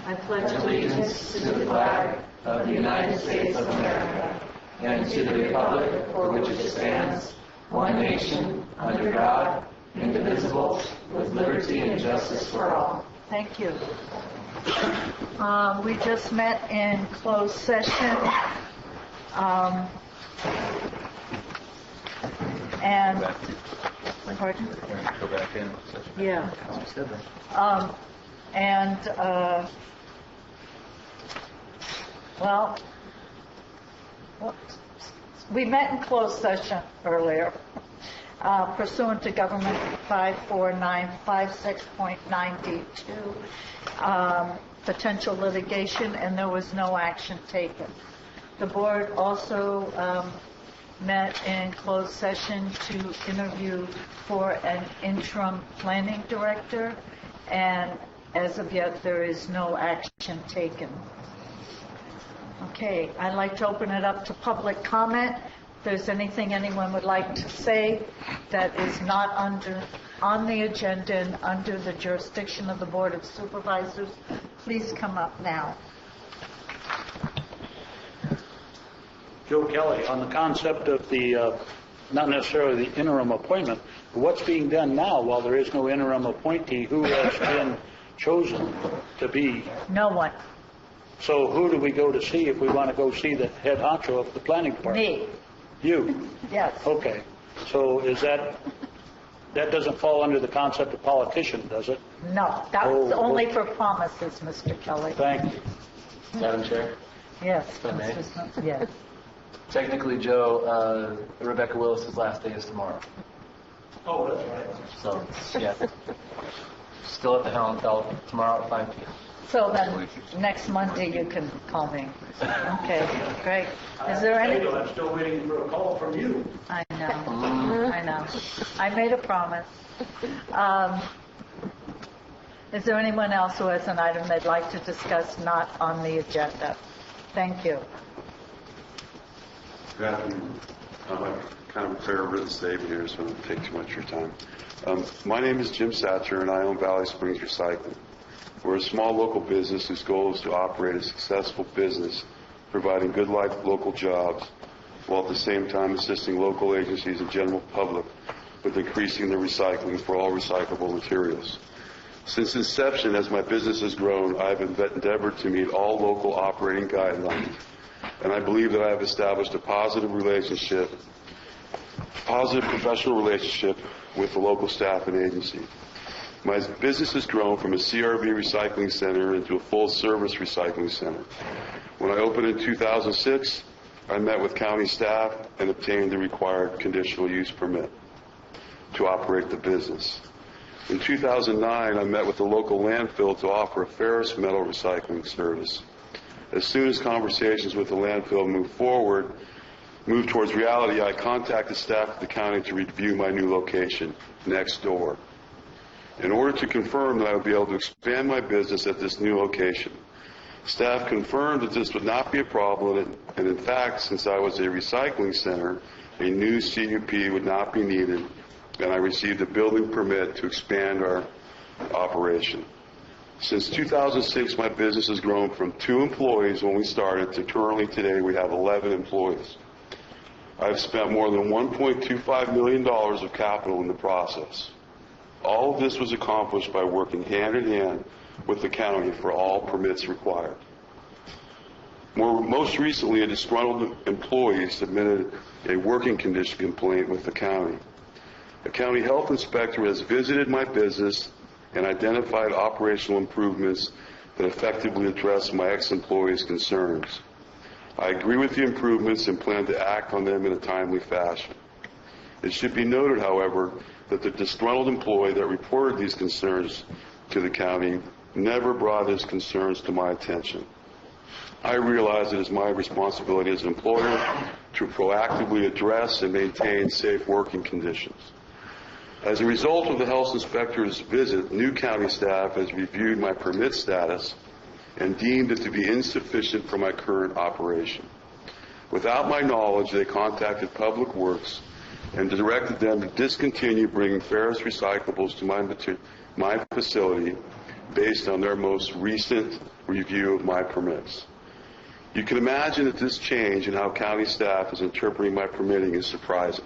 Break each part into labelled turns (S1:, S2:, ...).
S1: I pledge allegiance to the flag of the United States of America and to the republic for which it stands, one nation, under God, indivisible, with liberty and justice for all.
S2: Thank you. We just met in closed session. And pardon?
S3: Go back in.
S2: Yeah. Well, we met in closed session earlier, pursuant to Government 54956.9D2, potential litigation, and there was no action taken. The board also met in closed session to interview for an interim planning director, and as of yet there is no action taken. Okay, I'd like to open it up to public comment. If there's anything anyone would like to say that is not on the agenda and under the jurisdiction of the Board of Supervisors, please come up now.
S4: Joe Kelly, on the concept of the, not necessarily the interim appointment, but what's being done now while there is no interim appointee? Who has been chosen to be?
S2: No one.
S4: So who do we go to see if we want to go see the head honcho of the planning department?
S2: Me.
S4: You?
S2: Yes.
S4: Okay. So is that doesn't fall under the concept of politician, does it?
S2: No, that was only for promises, Mr. Kelly.
S4: Thank you.
S3: Madam Chair?
S2: Yes.
S3: I may.
S2: Yes.
S3: Technically, Joe, Rebecca Willis's last day is tomorrow.
S4: Oh, that's right.
S3: So, yeah. Still at the helm until tomorrow at 5 p.m.
S2: So then, next Monday you can call me. Okay, great. Is there any?
S4: I'm still waiting for a call from you.
S2: I know. I know. I made a promise. Is there anyone else who has an item they'd like to discuss not on the agenda? Thank you.
S5: Good afternoon. I'm kind of a fair written statement here, so I don't take too much of your time. My name is Jim Satcher, and I own Valley Springs Recycling. We're a small local business whose goal is to operate a successful business, providing good local jobs, while at the same time assisting local agencies and general public with increasing the recycling for all recyclable materials. Since inception, as my business has grown, I have endeavored to meet all local operating guidelines, and I believe that I have established a positive professional relationship with the local staff and agency. My business has grown from a CRV recycling center into a full-service recycling center. When I opened in 2006, I met with county staff and obtained the required conditional use permit to operate the business. In 2009, I met with the local landfill to offer a ferrous metal recycling service. As soon as conversations with the landfill moved towards reality, I contacted staff at the county to review my new location next door, in order to confirm that I would be able to expand my business at this new location. Staff confirmed that this would not be a problem, and in fact, since I was a recycling center, a new CUP would not be needed, and I received a building permit to expand our operation. Since 2006, my business has grown from 2 employees when we started to currently today we have 11 employees. I've spent more than $1.25 million of capital in the process. All of this was accomplished by working hand in hand with the county for all permits required. Most recently, a disgruntled employee submitted a working condition complaint with the county. A county health inspector has visited my business and identified operational improvements that effectively address my ex-employee's concerns. I agree with the improvements and plan to act on them in a timely fashion. It should be noted, however, that the disgruntled employee that reported these concerns to the county never brought his concerns to my attention. I realize it is my responsibility as an employer to proactively address and maintain safe working conditions. As a result of the health inspector's visit, new county staff has reviewed my permit status and deemed it to be insufficient for my current operation. Without my knowledge, they contacted Public Works and directed them to discontinue bringing ferrous recyclables to my facility based on their most recent review of my permits. You can imagine that this change in how county staff is interpreting my permitting is surprising.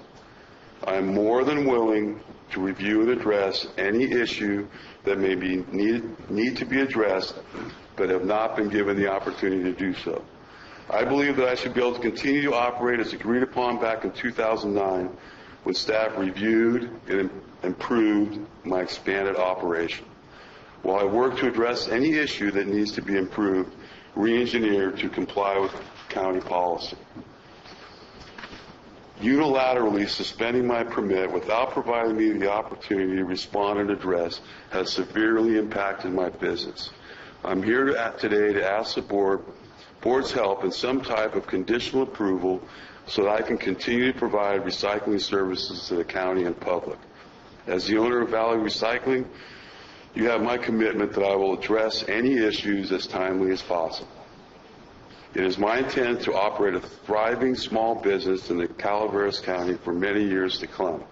S5: I am more than willing to review and address any issue that may be need to be addressed, but have not been given the opportunity to do so. I believe that I should be able to continue to operate as agreed upon back in 2009 when staff reviewed and improved my expanded operation. While I work to address any issue that needs to be improved, re-engineered to comply with county policy. Unilaterally suspending my permit without providing me the opportunity to respond and address has severely impacted my business. I'm here today to ask the board's help in some type of conditional approval so that I can continue to provide recycling services to the county and public. As the owner of Valley Recycling, you have my commitment that I will address any issues as timely as possible. It is my intent to operate a thriving small business in the Calaveras County for many years to come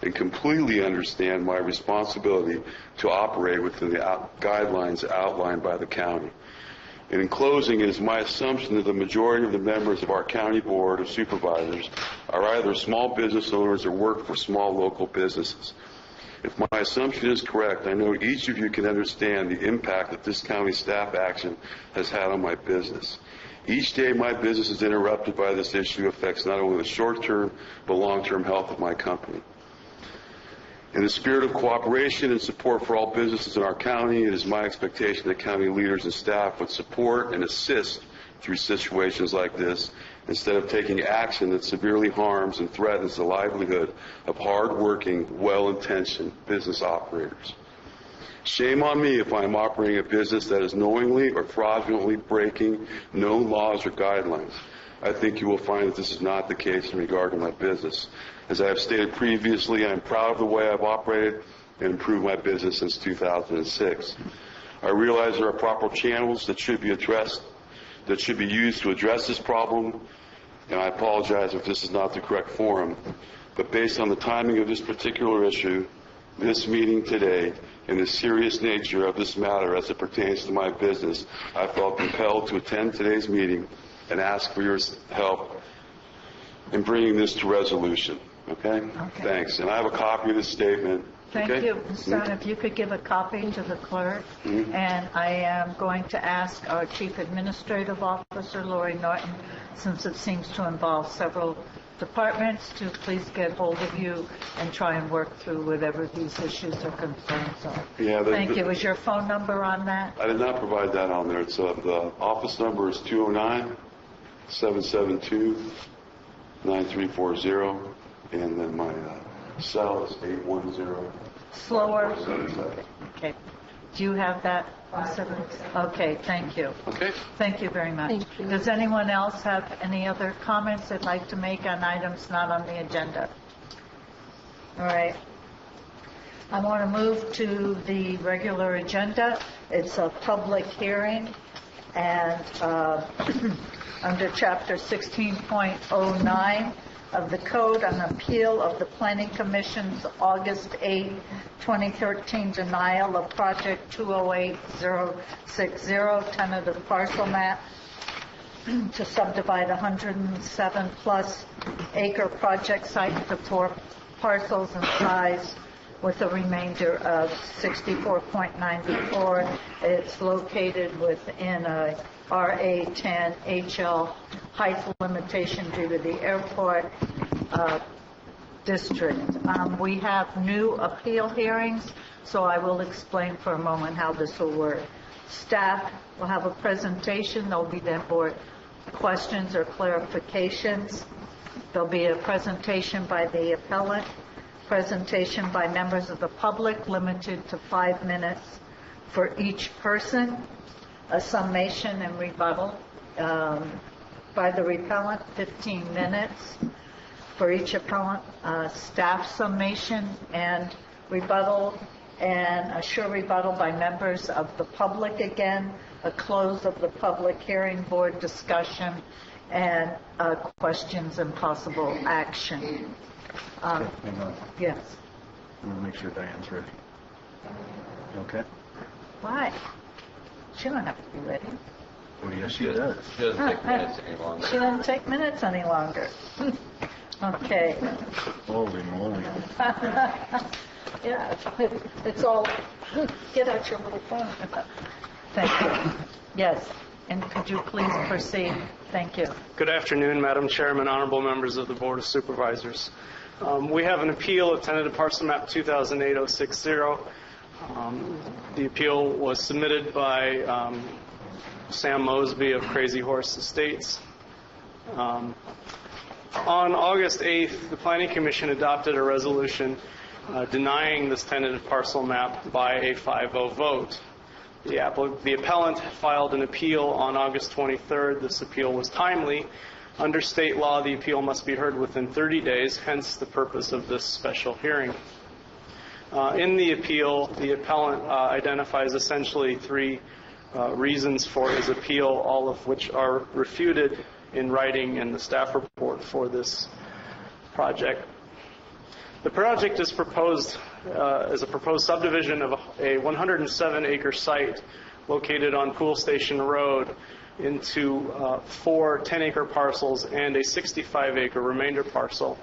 S5: and completely understand my responsibility to operate within the guidelines outlined by the county. And in closing, it is my assumption that the majority of the members of our county board of supervisors are either small business owners or work for small local businesses. If my assumption is correct, I know each of you can understand the impact that this county staff action has had on my business. Each day my business is interrupted by this issue affects not only the short-term but long-term health of my company. In the spirit of cooperation and support for all businesses in our county, it is my expectation that county leaders and staff would support and assist through situations like this instead of taking action that severely harms and threatens the livelihood of hard-working, well-intentioned business operators. Shame on me if I am operating a business that is knowingly or fraudulently breaking known laws or guidelines. I think you will find that this is not the case in regard to my business. As I have stated previously, I am proud of the way I've operated and improved my business since 2006. I realize there are proper channels that should be used to address this problem, and I apologize if this is not the correct forum. But based on the timing of this particular issue, this meeting today, and the serious nature of this matter as it pertains to my business, I felt compelled to attend today's meeting and ask for your help in bringing this to resolution. Okay? Thanks. And I have a copy of this statement.
S2: Thank you. Mr. Stein, if you could give a copy to the clerk. And I am going to ask our Chief Administrative Officer, Lori Norton, since it seems to involve several departments, to please get hold of you and try and work through whatever these issues or concerns are.
S5: Yeah,
S2: Thank you. Is your phone number on that?
S5: I did not provide that on there. It's the office number is 209-772-9340, and then my cell is 810.
S2: Slower. Okay. Do you have that? Okay, thank you.
S5: Okay.
S2: Thank you very much.
S6: Thank you.
S2: Does anyone else have any other comments they'd like to make on items not on the agenda? All right. I want to move to the regular agenda. It's a public hearing, and under Chapter 16.09 of the Code on Appeal of the Planning Commission's August 8, 2013 denial of Project 208060 tentative parcel map to subdivide 107-plus acre project site into 4 parcels in size with a remainder of 64.94. It's located within a RA10 HL height limitation due to the airport district. We have new appeal hearings, so I will explain for a moment how this will work. Staff will have a presentation. There will be then board questions or clarifications. There will be a presentation by the appellant, presentation by members of the public limited to 5 minutes for each person, a summation and rebuttal by the repellent, 15 minutes for each appellant, staff summation and rebuttal, and a sure rebuttal by members of the public again, a close of the public hearing, board discussion, and questions and possible action.
S3: Hang on.
S2: Yes.
S3: I'm going to make sure Diane's ready. Okay?
S2: Why? She don't have to be ready.
S3: Oh, yes, she does. She doesn't take minutes any longer.
S2: She doesn't take minutes any longer. Okay.
S3: Holy moly.
S2: Yeah, it's all, get out your little phone. Thank you. Yes, and could you please proceed? Thank you.
S6: Good afternoon, Madam Chairman, honorable members of the Board of Supervisors. We have an appeal of tentative parcel map 2008-060. The appeal was submitted by Sam Mosby of Crazy Horse Estates. On August 8th, the Planning Commission adopted a resolution denying this tentative parcel map by a 5-0 vote. The appellant filed an appeal on August 23rd. This appeal was timely. Under state law, the appeal must be heard within 30 days, hence the purpose of this special hearing. In the appeal, the appellant identifies essentially three reasons for his appeal, all of which are refuted in writing in the staff report for this project. The project is proposed as a proposed subdivision of a 107-acre site located on Pool Station Road into 4 10-acre parcels and a 65-acre remainder parcel.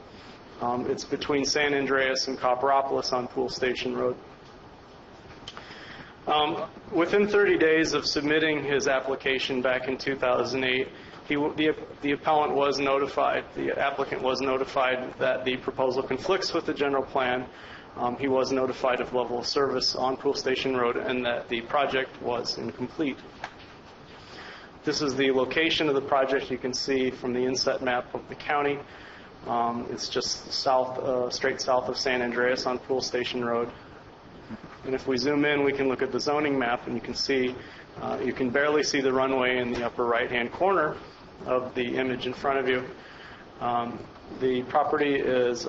S6: It's between San Andreas and Copperopolis on Pool Station Road. Within 30 days of submitting his application back in 2008, the appellant was notified, the applicant was notified that the proposal conflicts with the general plan. He was notified of level of service on Pool Station Road and that the project was incomplete. This is the location of the project. You can see from the inset map of the county. It's just south, straight south of San Andreas on Pool Station Road. And if we zoom in, we can look at the zoning map, and you can see, you can barely see the runway in the upper right-hand corner of the image in front of you. The property is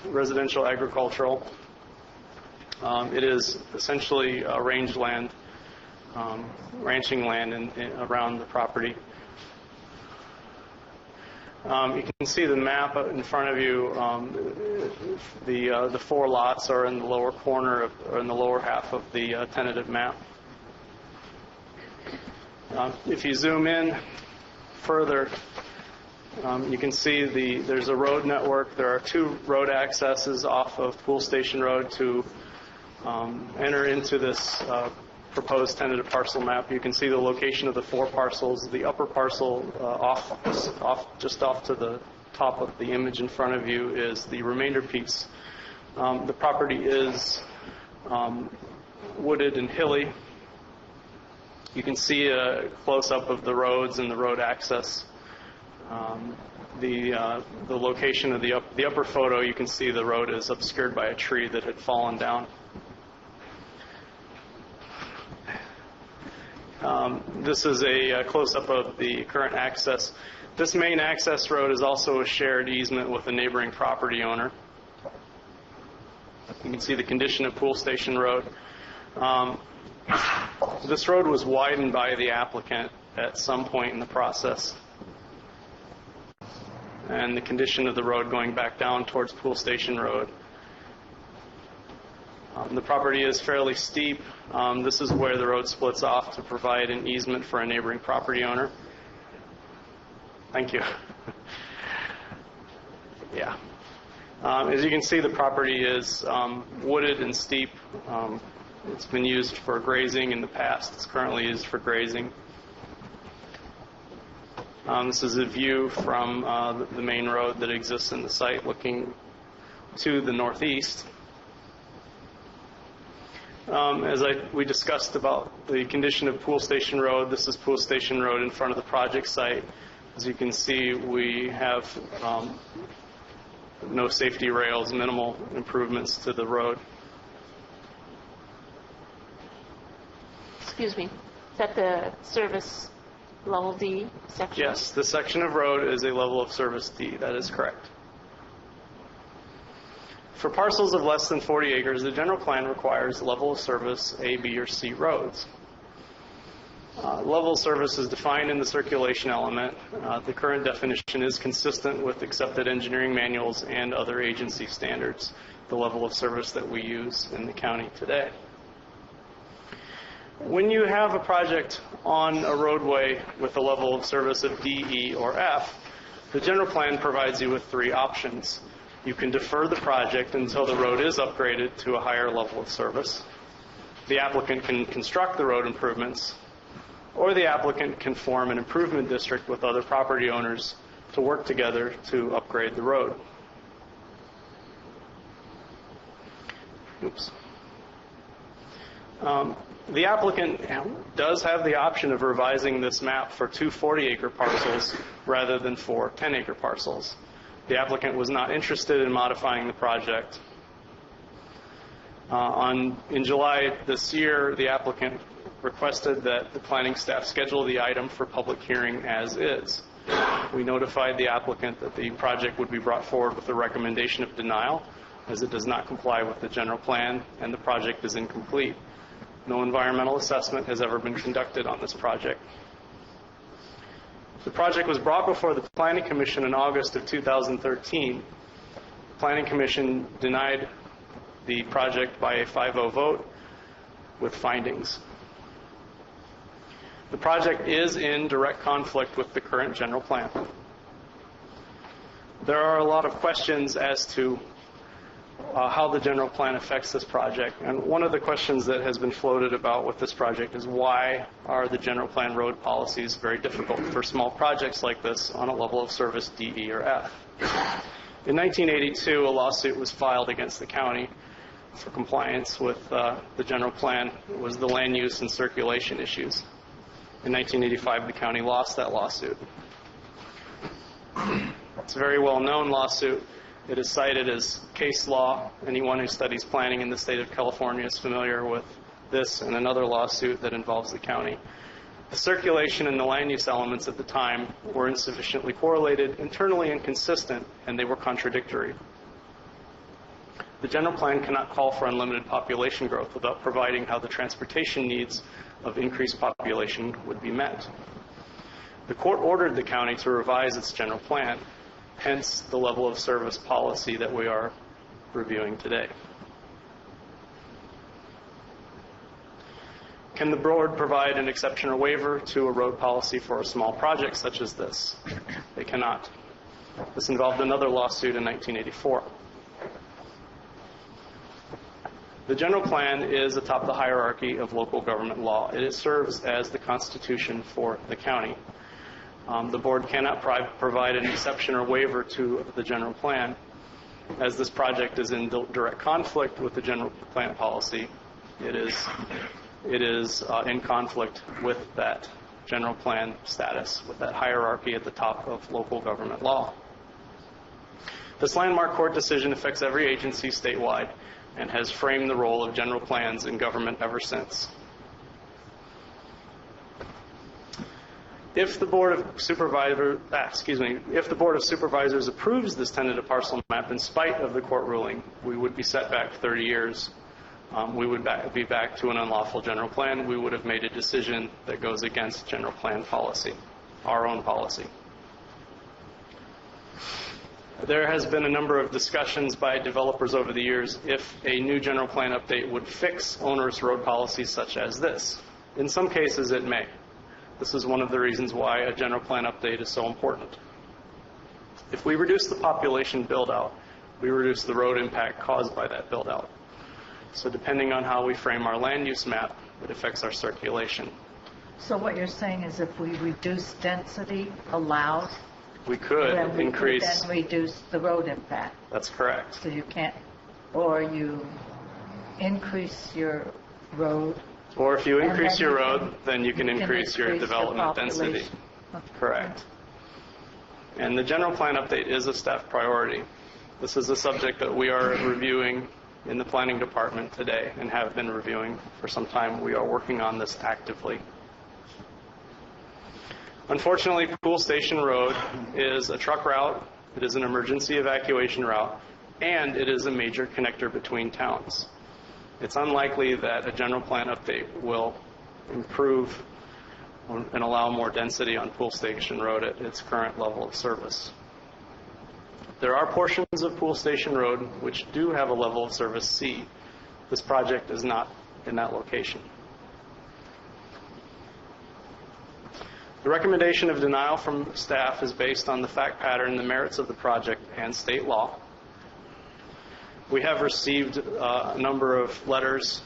S6: residential agricultural. It is essentially range land, ranching land around the property. You can see the map in front of you. The 4 lots are in the lower corner or in the lower half of the tentative map. If you zoom in further, you can see there's a road network. There are 2 road accesses off of Pool Station Road to enter into this proposed tentative parcel map. You can see the location of the 4 parcels. The upper parcel just off to the top of the image in front of you is the remainder piece. The property is wooded and hilly. You can see a close-up of the roads and the road access. The location of the upper photo, you can see the road is obscured by a tree that had fallen down. This is a close-up of the current access. This main access road is also a shared easement with a neighboring property owner. You can see the condition of Pool Station Road. This road was widened by the applicant at some point in the process. And the condition of the road going back down towards Pool Station Road. The property is fairly steep. This is where the road splits off to provide an easement for a neighboring property owner. Thank you. Yeah. As you can see, the property is wooded and steep. It's been used for grazing in the past. It's currently used for grazing. This is a view from the main road that exists in the site looking to the northeast. As we discussed about the condition of Pool Station Road, this is Pool Station Road in front of the project site. As you can see, we have no safety rails, minimal improvements to the road.
S7: Excuse me, is that the service level D section?
S6: Yes, this section of road is a level of service D. That is correct. For parcels of less than 40 acres, the general plan requires level of service A, B, or C roads. Level of service is defined in the circulation element. The current definition is consistent with accepted engineering manuals and other agency standards, the level of service that we use in the county today. When you have a project on a roadway with a level of service of D, E, or F, the general plan provides you with three options. You can defer the project until the road is upgraded to a higher level of service. The applicant can construct the road improvements, or the applicant can form an improvement district with other property owners to work together to upgrade the road. Oops. The applicant does have the option of revising this map for two 40-acre parcels rather than 4 10-acre parcels. The applicant was not interested in modifying the project. In July this year, the applicant requested that the planning staff schedule the item for public hearing as is. We notified the applicant that the project would be brought forward with a recommendation of denial, as it does not comply with the general plan and the project is incomplete. No environmental assessment has ever been conducted on this project. The project was brought before the Planning Commission in August of 2013. The Planning Commission denied the project by a 5-0 vote with findings. The project is in direct conflict with the current general plan. There are a lot of questions as to how the general plan affects this project. And one of the questions that has been floated about with this project is why are the general plan road policies very difficult for small projects like this on a level of service D, E, or F. In 1982, a lawsuit was filed against the county for compliance with the general plan. It was the land use and circulation issues. In 1985, the county lost that lawsuit. It's a very well-known lawsuit. It is cited as case law. Anyone who studies planning in the state of California is familiar with this and another lawsuit that involves the county. The circulation and the land use elements at the time were insufficiently correlated, internally inconsistent, and they were contradictory. The general plan cannot call for unlimited population growth without providing how the transportation needs of increased population would be met. The court ordered the county to revise its general plan, hence the level of service policy that we are reviewing today. Can the board provide an exception or waiver to a road policy for a small project such as this? They cannot. This involved another lawsuit in 1984. The general plan is atop the hierarchy of local government law. It serves as the constitution for the county. The board cannot provide an exception or waiver to the general plan. As this project is in direct conflict with the general plan policy, it is in conflict with that general plan status, with that hierarchy at the top of local government law. This landmark court decision affects every agency statewide and has framed the role of general plans in government ever since. If the Board of Supervisors approves this tentative parcel map in spite of the court ruling, we would be set back 30 years. We would be back to an unlawful general plan. We would have made a decision that goes against general plan policy, our own policy. There has been a number of discussions by developers over the years if a new general plan update would fix onerous road policies such as this. In some cases, it may. This is one of the reasons why a general plan update is so important. If we reduce the population build-out, we reduce the road impact caused by that build-out. So depending on how we frame our land use map, it affects our circulation.
S2: So what you're saying is if we reduce density allowed,
S6: we could
S2: then we
S6: increase.
S2: could then reduce the road impact.
S6: That's correct.
S2: So you can't, or you increase your road.
S6: Or if you
S2: And
S6: increase
S2: then
S6: your
S2: you
S6: road, then you can increase your
S2: the
S6: development density.
S2: population. Okay.
S6: Correct. And the general plan update is a staff priority. This is a subject that we are reviewing in the planning department today and have been reviewing for some time. We are working on this actively. Unfortunately, Pool Station Road is a truck route, it is an emergency evacuation route, and it is a major connector between towns. It's unlikely that a general plan update will improve and allow more density on Pool Station Road at its current level of service. There are portions of Pool Station Road which do have a level of service C. This project is not in that location. The recommendation of denial from staff is based on the fact pattern, the merits of the project, and state law. We have received a number of letters.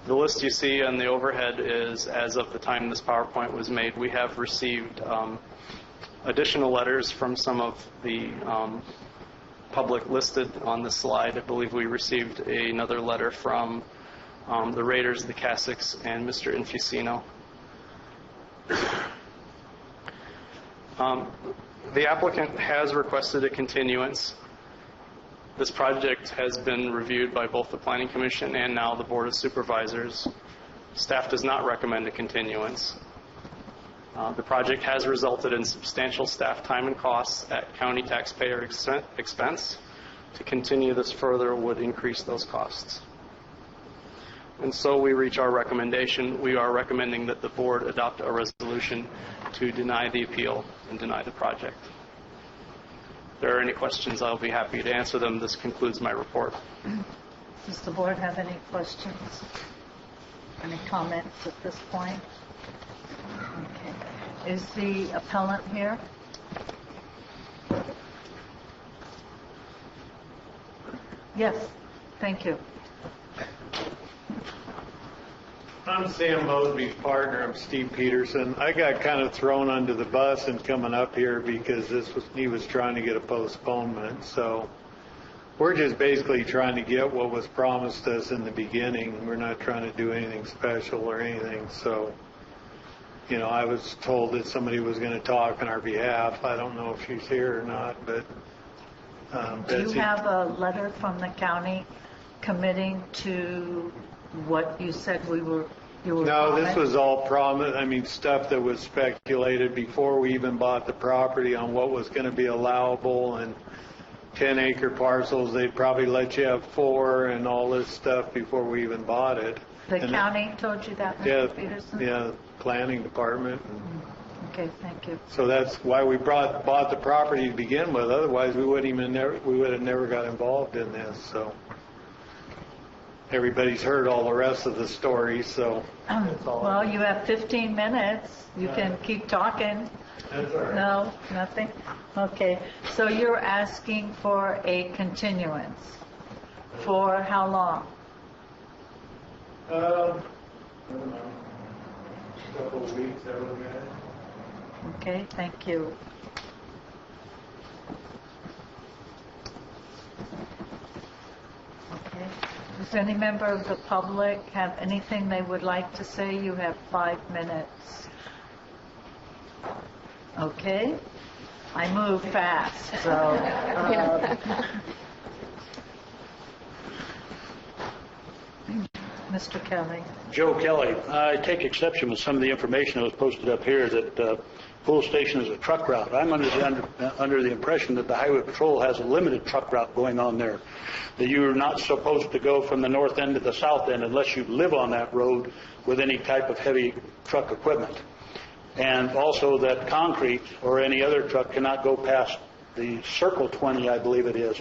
S6: The list you see on the overhead is as of the time this PowerPoint was made. We have received additional letters from some of the public listed on the slide. I believe we received another letter from the Raiders, the Cassicks, and Mr. Infusino. The applicant has requested a continuance. This project has been reviewed by both the Planning Commission and now the Board of Supervisors. Staff does not recommend a continuance. The project has resulted in substantial staff time and costs at county taxpayer expense. To continue this further would increase those costs. And so we reach our recommendation. We are recommending that the board adopt a resolution to deny the appeal and deny the project. If there are any questions, I'll be happy to answer them. This concludes my report.
S2: Does the board have any questions? Any comments at this point? Okay. Is the appellant here? Yes. Thank you.
S8: I'm Sam Mosby's partner. I'm Steve Peterson. I got kind of thrown under the bus in coming up here because he was trying to get a postponement. So we're just basically trying to get what was promised us in the beginning. We're not trying to do anything special or anything. So, I was told that somebody was going to talk on our behalf. I don't know if she's here or not, but
S2: do you have a letter from the county committing to what you said you were
S8: No,
S2: promised?
S8: this was all stuff that was speculated before we even bought the property on what was going to be allowable, and 10-acre parcels, they'd probably let you have 4 and all this stuff before we even bought it.
S2: The county told you that, Mr. Peterson?
S8: Yeah, planning department.
S2: Okay, thank you.
S8: So that's why we bought the property to begin with. Otherwise, we would have never got involved in this. So everybody's heard all the rest of the story. So that's all.
S2: Well, you have 15 minutes. You can keep talking.
S8: That's all right.
S2: No, nothing? Okay. So you're asking for a continuance. For how long?
S8: I don't know. A couple of weeks, I would imagine.
S2: Okay, thank you. Okay. Does any member of the public have anything they would like to say? You have 5 minutes. Okay. I move fast, so. Mr. Kelly.
S4: Joe Kelly. I take exception with some of the information that was posted up here that Pool Station is a truck route. I'm under the impression that the Highway Patrol has a limited truck route going on there, that you're not supposed to go from the north end to the south end unless you live on that road with any type of heavy truck equipment. And also that concrete or any other truck cannot go past the Circle 20, I believe it is,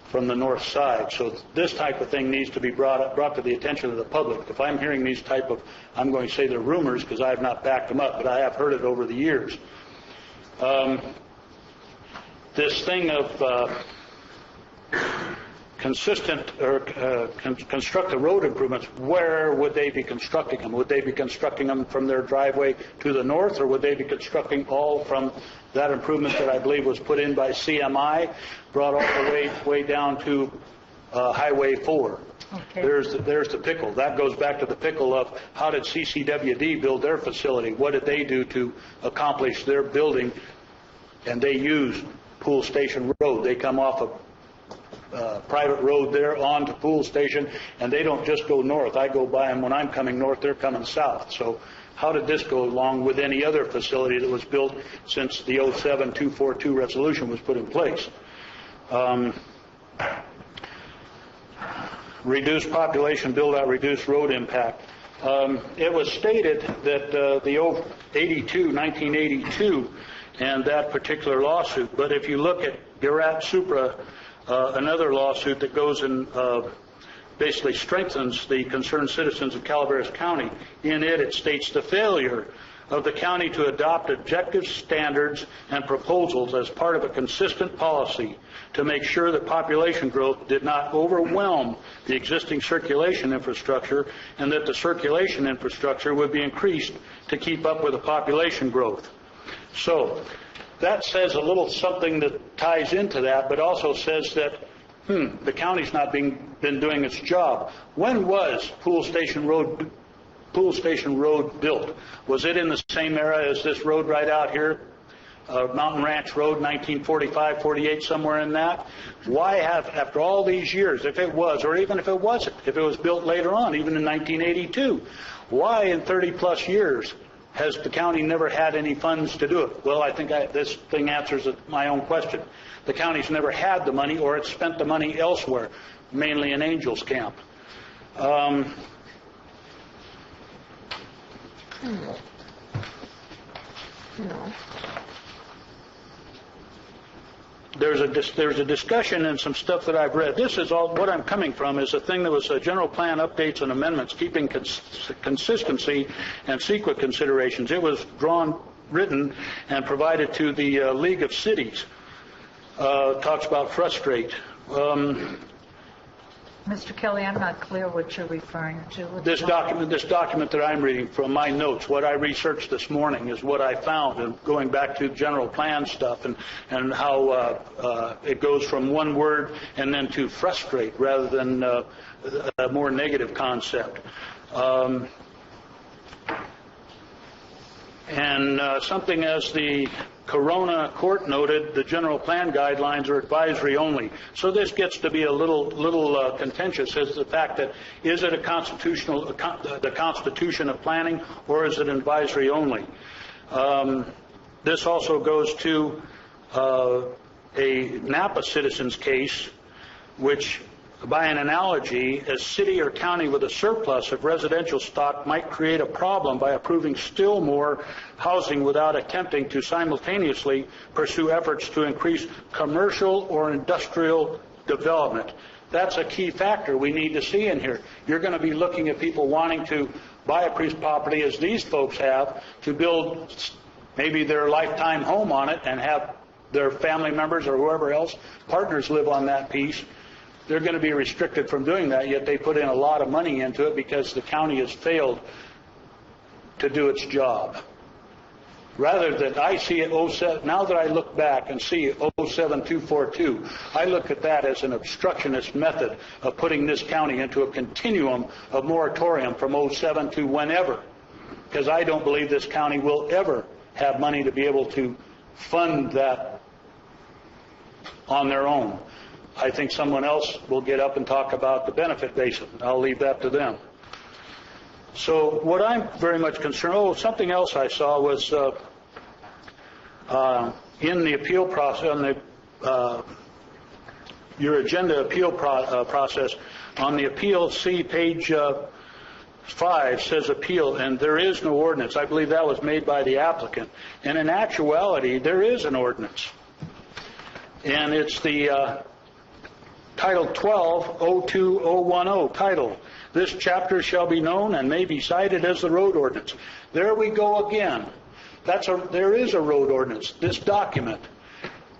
S4: from the north side. So this type of thing needs to be brought to the attention of the public. If I'm hearing these type of, I'm going to say they're rumors because I have not backed them up, but I have heard it over the years. This thing of consistent or construct the road improvements, where would they be constructing them? Would they be constructing them from their driveway to the north, or would they be constructing all from that improvement that I believe was put in by CMI, brought all the way down to Highway 4?
S2: Okay.
S4: There's the pickle. That goes back to the pickle of how did CCWD build their facility? What did they do to accomplish their building? And they use Pool Station Road. They come off of private road there onto Pool Station, and they don't just go north. I go by them when I'm coming north, they're coming south. So how did this go along with any other facility that was built since the 07-242 resolution was put in place? Reduce population, build out, reduce road impact. It was stated that the 1982, and that particular lawsuit, but if you look at Garat Supra, another lawsuit that goes and basically strengthens the concerned citizens of Calaveras County. In it states the failure of the county to adopt objective standards and proposals as part of a consistent policy to make sure that population growth did not overwhelm the existing circulation infrastructure and that the circulation infrastructure would be increased to keep up with the population growth. So that says a little something that ties into that, but also says that the county's not been doing its job. When was Pool Station Road built? Was it in the same era as this road right out here, Mountain Ranch Road, 1945, 48, somewhere in that? Why have, after all these years, if it was, or even if it wasn't, if it was built later on, even in 1982, why in 30 plus years has the county never had any funds to do it? Well, I think this thing answers my own question. The county's never had the money, or it's spent the money elsewhere, mainly in Angels Camp. There's a discussion and some stuff that I've read. This is all what I'm coming from is a thing that was general plan updates and amendments, keeping consistency and CEQA considerations. It was written and provided to the League of Cities. Talks about frustrate.
S2: Mr. Kelly, I'm not clear what you're referring to.
S4: This document that I'm reading from my notes, what I researched this morning is what I found, and going back to general plan stuff and how it goes from one word and then to frustrate rather than a more negative concept. And something as the Corona Court noted, the general plan guidelines are advisory only. So this gets to be a little contentious as the fact that is it the Constitution of planning, or is it advisory only? This also goes to a Napa citizens case, which by an analogy, a city or county with a surplus of residential stock might create a problem by approving still more housing without attempting to simultaneously pursue efforts to increase commercial or industrial development. That's a key factor we need to see in here. You're going to be looking at people wanting to buy a piece of property, as these folks have, to build maybe their lifetime home on it and have their family members or whoever else, partners, live on that piece. They're going to be restricted from doing that, yet they put in a lot of money into it because the county has failed to do its job. Rather than I see it, now that I look back and see 07242, I look at that as an obstructionist method of putting this county into a continuum of moratorium from 07 to whenever, because I don't believe this county will ever have money to be able to fund that on their own. I think someone else will get up and talk about the benefit basin. I'll leave that to them. So what I'm very much concerned, something else I saw was in the appeal process, on the your agenda appeal process, on the appeal, see page 5 says appeal, and there is no ordinance. I believe that was made by the applicant. And in actuality, there is an ordinance. And it's the Title 12-02010 title. This chapter shall be known and may be cited as the road ordinance. There we go again. There is a road ordinance. This document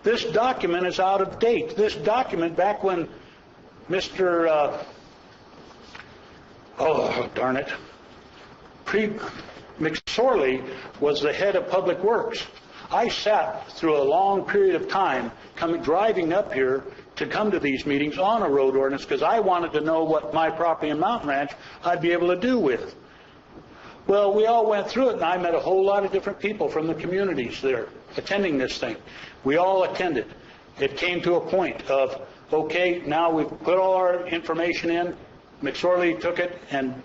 S4: is out of date. This document, back when Mr. McSorley was the head of Public Works. I sat through a long period of time driving up here to come to these meetings on a road ordinance because I wanted to know what my property in Mountain Ranch I'd be able to do with. Well, we all went through it, and I met a whole lot of different people from the communities there attending this thing. We all attended. It came to a point of, okay, now we've put all our information in. McSorley took it and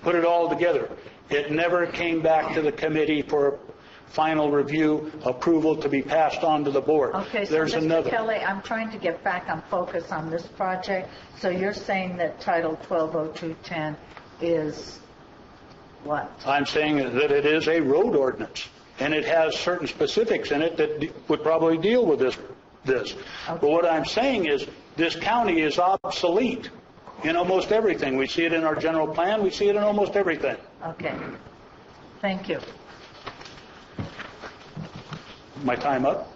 S4: put it all together. It never came back to the committee for final review, approval to be passed on to the board.
S2: Okay, so
S4: there's
S2: Mr.
S4: another.
S2: Kelly, I'm trying to get back on focus on this project. So you're saying that Title 120210 is what?
S4: I'm saying that it is a road ordinance, and it has certain specifics in it that would probably deal with this. Okay. But what I'm saying is this county is obsolete in almost everything. We see it in our general plan. We see it in almost everything.
S2: Okay. Thank you.
S4: My time up?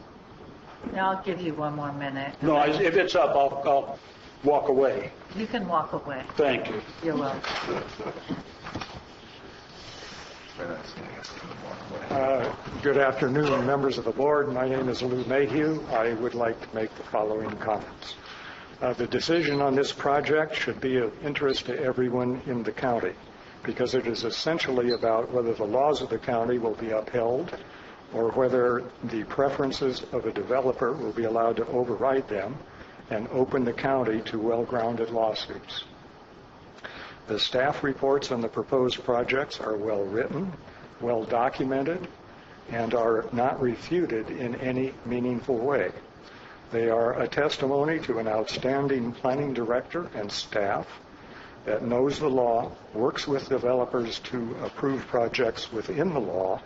S2: Now I'll give you one more minute.
S4: No, if it's up, I'll walk away.
S2: You can walk away.
S4: Thank you.
S2: You're welcome.
S9: Good afternoon, members of the board. My name is Lou Mayhew. I would like to make the following comments. The decision on this project should be of interest to everyone in the county because it is essentially about whether the laws of the county will be upheld or whether the preferences of a developer will be allowed to override them and open the county to well-grounded lawsuits. The staff reports on the proposed projects are well written, well documented, and are not refuted in any meaningful way. They are a testimony to an outstanding planning director and staff that knows the law, works with developers to approve projects within the law,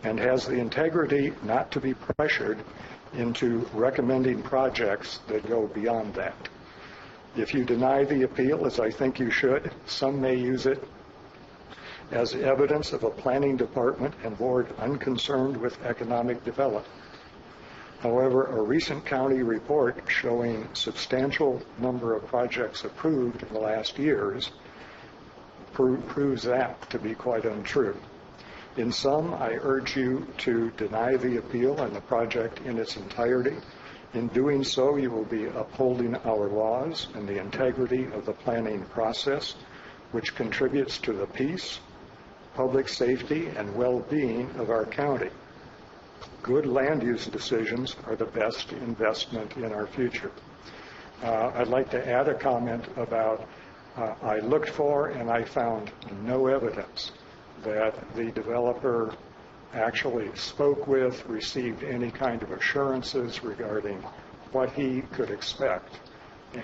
S9: and has the integrity not to be pressured into recommending projects that go beyond that. If you deny the appeal, as I think you should, some may use it as evidence of a planning department and board unconcerned with economic development. However, a recent county report showing substantial number of projects approved in the last years proves that to be quite untrue. In sum, I urge you to deny the appeal and the project in its entirety. In doing so, you will be upholding our laws and the integrity of the planning process, which contributes to the peace, public safety, and well-being of our county. Good land use decisions are the best investment in our future. I'd like to add a comment about I looked for and I found no evidence that the developer actually spoke with, received any kind of assurances regarding what he could expect.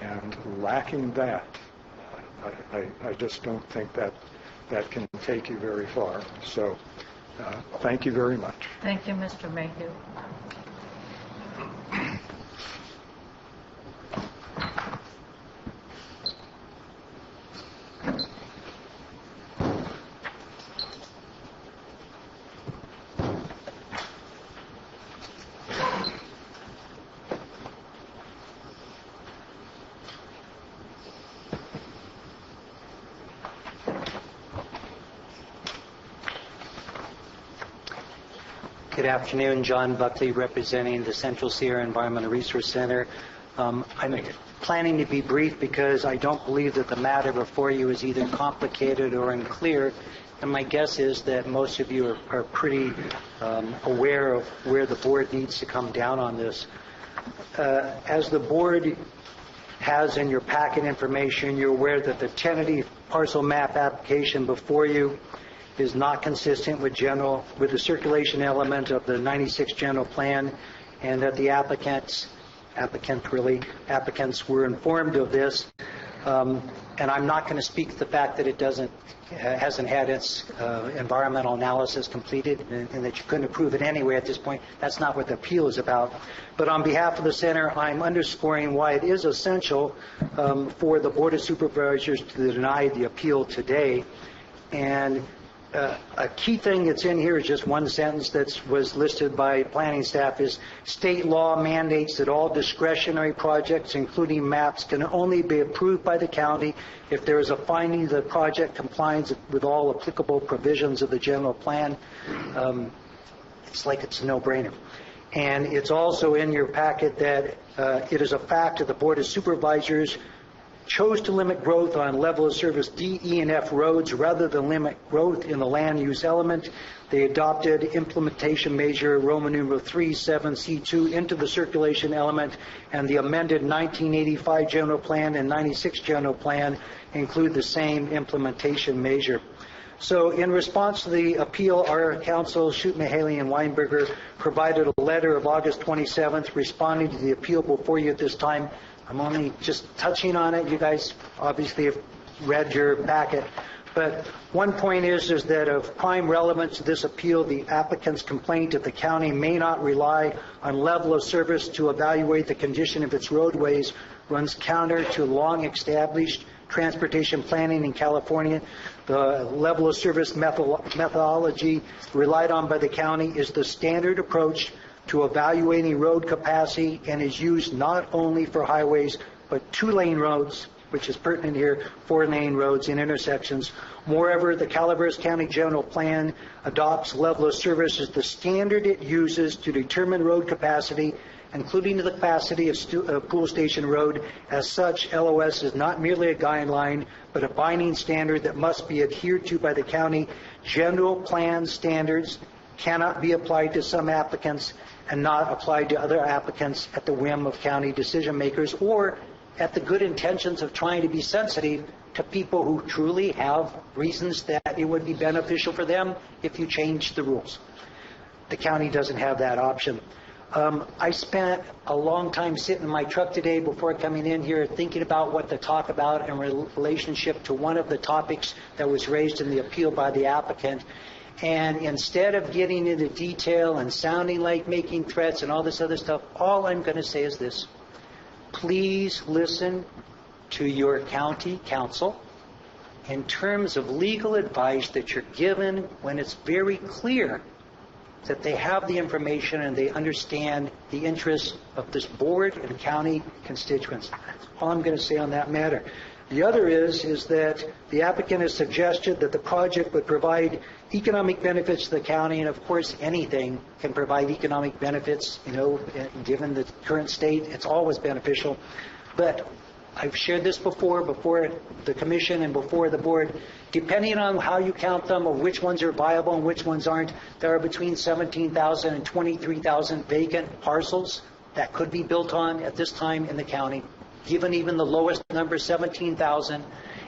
S9: And lacking that, I just don't think that can take you very far. So thank you very much.
S2: Thank you, Mr. Mayhew.
S10: Good afternoon, John Buckley representing the Central Sierra Environmental Resource Center. I'm planning to be brief because I don't believe that the matter before you is either complicated or unclear, and my guess is that most of you are pretty aware of where the board needs to come down on this. As the board has in your packet information, you're aware that the tentative parcel map application before you is not consistent with the circulation element of the 96 general plan, and that the applicants were informed of this. And I'm not going to speak to the fact that it hasn't had its environmental analysis completed and that you couldn't approve it anyway at this point. That's not what the appeal is about. But on behalf of the center, I'm underscoring why it is essential for the Board of Supervisors to deny the appeal today. And a key thing that's in here is just one sentence that was listed by planning staff is state law mandates that all discretionary projects, including maps, can only be approved by the county if there is a finding that the project complies with all applicable provisions of the general plan. It's like it's a no-brainer. And it's also in your packet that it is a fact that the Board of Supervisors chose to limit growth on level of service D, E, and F roads rather than limit growth in the land use element. They adopted implementation measure Roman numeral 37C2 into the circulation element, and the amended 1985 general plan and 96 general plan include the same implementation measure. So in response to the appeal, our counsel, Schutman, Haley, and Weinberger, provided a letter of August 27th responding to the appeal before you at this time. I'm only just touching on it. You guys obviously have read your packet. But one point is that of prime relevance to this appeal, the applicant's complaint that the county may not rely on level of service to evaluate the condition of its roadways runs counter to long-established transportation planning in California. The level of service methodology relied on by the county is the standard approach to evaluating road capacity and is used not only for highways, but 2-lane roads, which is pertinent here, 4-lane roads in intersections. Moreover, the Calaveras County General Plan adopts level of service as the standard it uses to determine road capacity, including the capacity of Pool Station Road. As such, LOS is not merely a guideline, but a binding standard that must be adhered to by the county. General plan standards cannot be applied to some applicants and not applied to other applicants at the whim of county decision makers or at the good intentions of trying to be sensitive to people who truly have reasons that it would be beneficial for them if you change the rules. The county doesn't have that option. I spent a long time sitting in my truck today before coming in here thinking about what to talk about in relationship to one of the topics that was raised in the appeal by the applicant. And instead of getting into detail and sounding like making threats and all this other stuff, all I'm going to say is this. Please listen to your county council in terms of legal advice that you're given when it's very clear that they have the information and they understand the interests of this board and county constituents. That's all I'm going to say on that matter. The other is that the applicant has suggested that the project would provide economic benefits to the county, and of course anything can provide economic benefits, given the current state, it's always beneficial. But I've shared this before the commission and before the board. Depending on how you count them or which ones are viable and which ones aren't, there are between 17,000 and 23,000 vacant parcels that could be built on at this time in the county. Given even the lowest number, 17,000,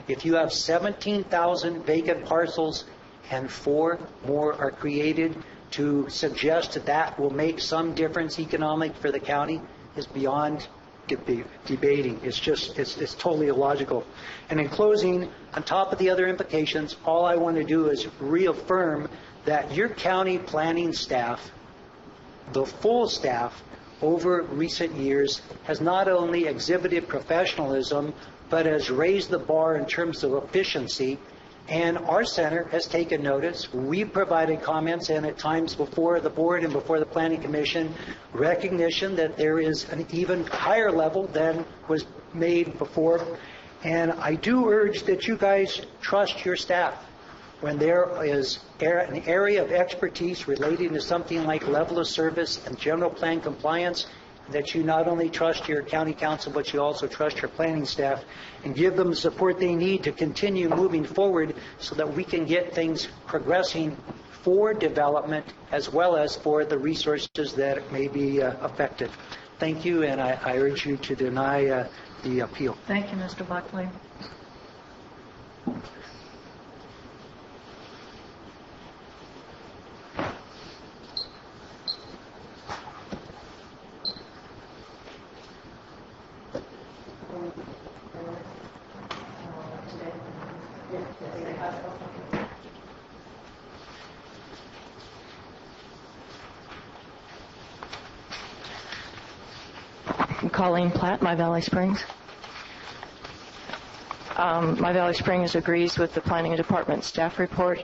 S10: if you have 17,000 vacant parcels and 4 more are created, to suggest that that will make some difference economic for the county is beyond debating. It's totally illogical. And in closing, on top of the other implications, all I want to do is reaffirm that your county planning staff, the full staff, over recent years has not only exhibited professionalism, but has raised the bar in terms of efficiency. And our center has taken notice. We've provided comments, and at times before the board and before the Planning Commission, recognition that there is an even higher level than was made before. And I do urge that you guys trust your staff. When there is an area of expertise relating to something like level of service and general plan compliance, that you not only trust your county council, but you also trust your planning staff and give them the support they need to continue moving forward so that we can get things progressing for development as well as for the resources that may be affected. Thank you, and I urge you to deny the appeal.
S2: Thank you, Mr. Buckley.
S11: Colleen Platt, My Valley Springs. My Valley Springs agrees with the Planning Department staff report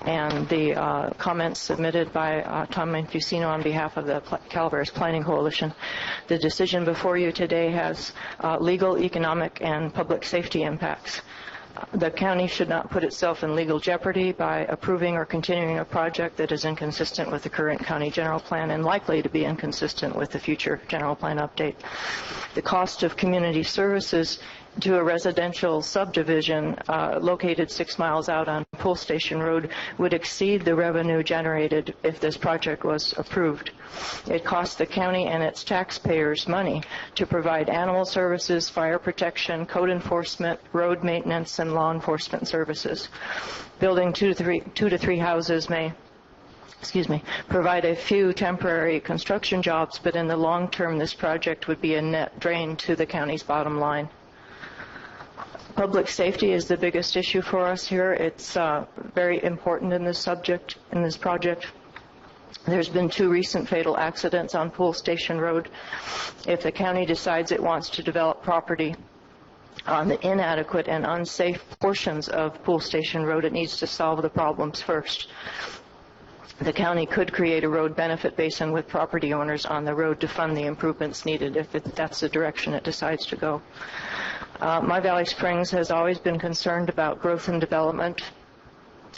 S11: and the comments submitted by Tom Manfusino on behalf of the Calaveras Planning Coalition. The decision before you today has legal, economic, and public safety impacts. The county should not put itself in legal jeopardy by approving or continuing a project that is inconsistent with the current county general plan and likely to be inconsistent with the future general plan update. The cost of community services to a residential subdivision located 6 miles out on Pool Station Road would exceed the revenue generated if this project was approved. It costs the county and its taxpayers money to provide animal services, fire protection, code enforcement, road maintenance, and law enforcement services. Building 2 to 3 houses may provide a few temporary construction jobs, but in the long term this project would be a net drain to the county's bottom line. Public safety is the biggest issue for us here. It's very important in this project. There's been 2 recent fatal accidents on Pool Station Road. If the county decides it wants to develop property on the inadequate and unsafe portions of Pool Station Road, it needs to solve the problems first. The county could create a road benefit basin with property owners on the road to fund the improvements needed if that's the direction it decides to go. My Valley Springs has always been concerned about growth and development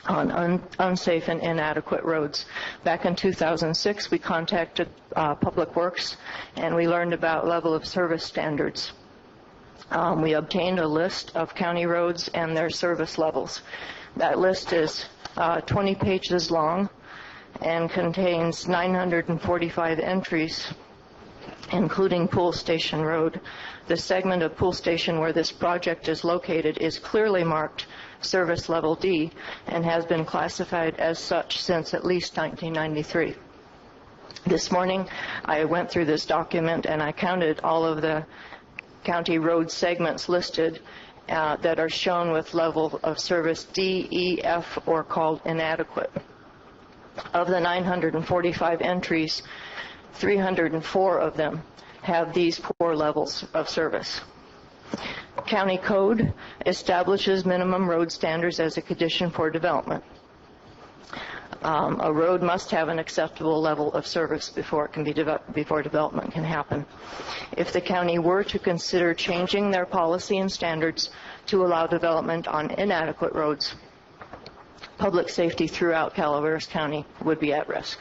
S11: on unsafe and inadequate roads. Back in 2006, we contacted Public Works, and we learned about level of service standards. We obtained a list of county roads and their service levels. That list is 20 pages long and contains 945 entries, including Pool Station Road. The segment of Pool Station where this project is located is clearly marked Service Level D and has been classified as such since at least 1993. This morning, I went through this document and I counted all of the county road segments listed that are shown with level of service D, E, F, or called inadequate. Of the 945 entries, 304 of them have these poor levels of service. County code establishes minimum road standards as a condition for development. A road must have an acceptable level of service before it can be before development can happen. If the county were to consider changing their policy and standards to allow development on inadequate roads, public safety throughout Calaveras County would be at risk.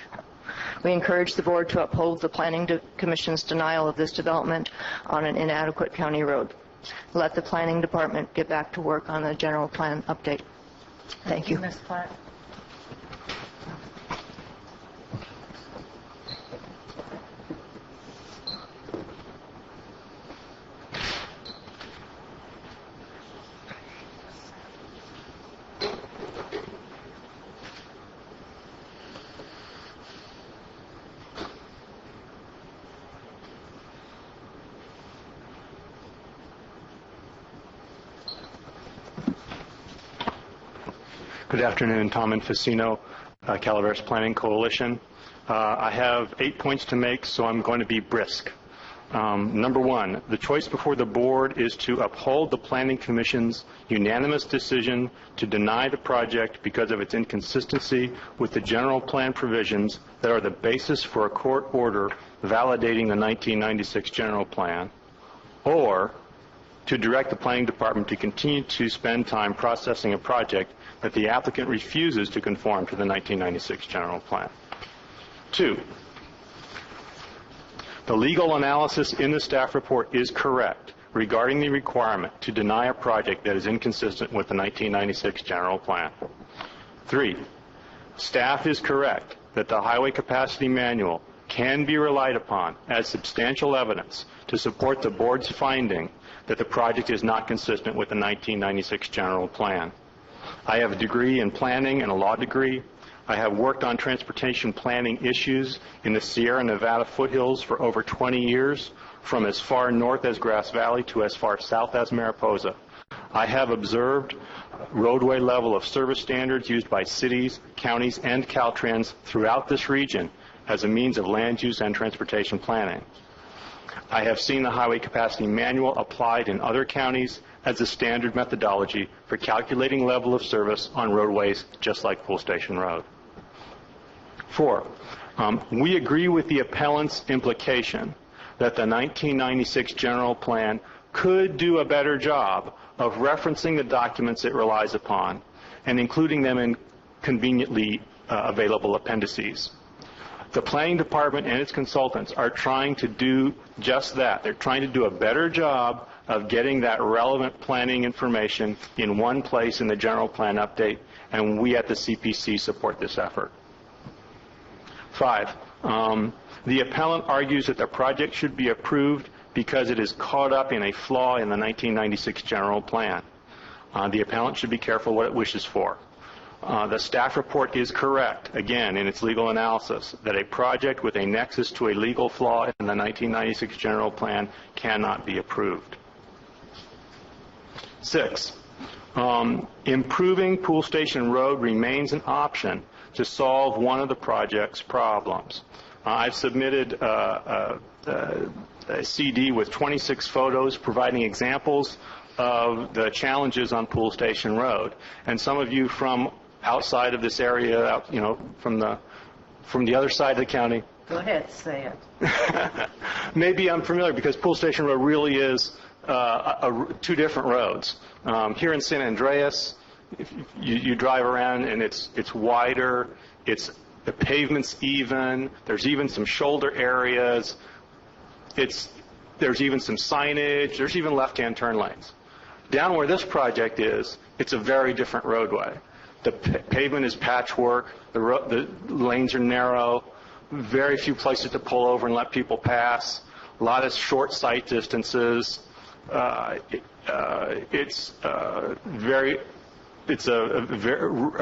S11: We encourage the board to uphold the Planning Commission's denial of this development on an inadequate county road. Let the Planning Department get back to work on the general plan update. Thank you.
S2: Ms. Platt.
S12: Good afternoon, Tom Infacino, Calaveras Planning Coalition. I have 8 points to make, so I'm going to be brisk. Number one, the choice before the board is to uphold the Planning Commission's unanimous decision to deny the project because of its inconsistency with the general plan provisions that are the basis for a court order validating the 1996 general plan, or to direct the Planning Department to continue to spend time processing a project that the applicant refuses to conform to the 1996 general plan. 2, the legal analysis in the staff report is correct regarding the requirement to deny a project that is inconsistent with the 1996 general plan. 3, staff is correct that the highway capacity manual can be relied upon as substantial evidence to support the board's finding that the project is not consistent with the 1996 general plan. I have a degree in planning and a law degree. I have worked on transportation planning issues in the Sierra Nevada foothills for over 20 years, from as far north as Grass Valley to as far south as Mariposa. I have observed roadway level of service standards used by cities, counties, and Caltrans throughout this region as a means of land use and transportation planning. I have seen the highway capacity manual applied in other counties as a standard methodology for calculating level of service on roadways just like Pool Station Road. 4, we agree with the appellant's implication that the 1996 general plan could do a better job of referencing the documents it relies upon and including them in conveniently available appendices. The Planning Department and its consultants are trying to do just that. They're trying to do a better job of getting that relevant planning information in one place in the general plan update, and we at the CPC support this effort. 5, the appellant argues that the project should be approved because it is caught up in a flaw in the 1996 general plan. The appellant should be careful what it wishes for. The staff report is correct, again, in its legal analysis, that a project with a nexus to a legal flaw in the 1996 general plan cannot be approved. 6, improving Pool Station Road remains an option to solve one of the project's problems. I've submitted a CD with 26 photos providing examples of the challenges on Pool Station Road. And some of you from outside of this area, from the from the other side of the county.
S2: Go ahead, say it.
S12: Maybe I'm familiar because Pool Station Road really is two different roads. Here in San Andreas, if you drive around and it's wider, the pavement's even, there's even some shoulder areas, there's even some signage, there's even left-hand turn lanes. Down where this project is, it's a very different roadway. The pavement is patchwork, the lanes are narrow, very few places to pull over and let people pass, a lot of short sight distances. It's a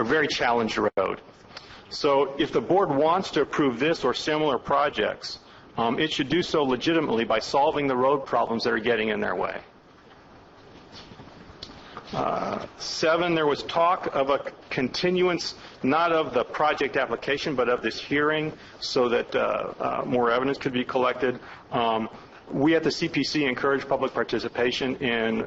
S12: very challenged road. So if the board wants to approve this or similar projects, it should do so legitimately by solving the road problems that are getting in their way. 7, there was talk of a continuance, not of the project application, but of this hearing so that more evidence could be collected. We at the CPC encourage public participation in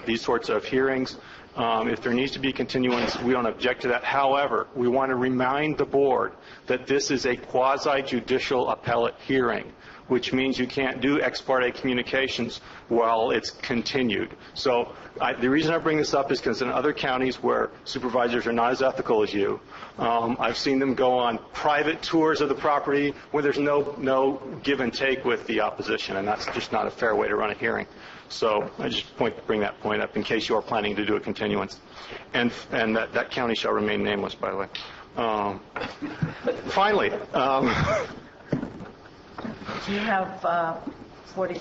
S12: these sorts of hearings. If there needs to be continuance, we don't object to that. However, we want to remind the board that this is a quasi-judicial appellate hearing, which means you can't do ex parte communications while it's continued. So the reason I bring this up is because in other counties where supervisors are not as ethical as you, I've seen them go on private tours of the property where there's no give and take with the opposition, and that's just not a fair way to run a hearing. So I just bring that point up in case you are planning to do a continuance. And that county shall remain nameless, by the way. Finally,
S2: You have 30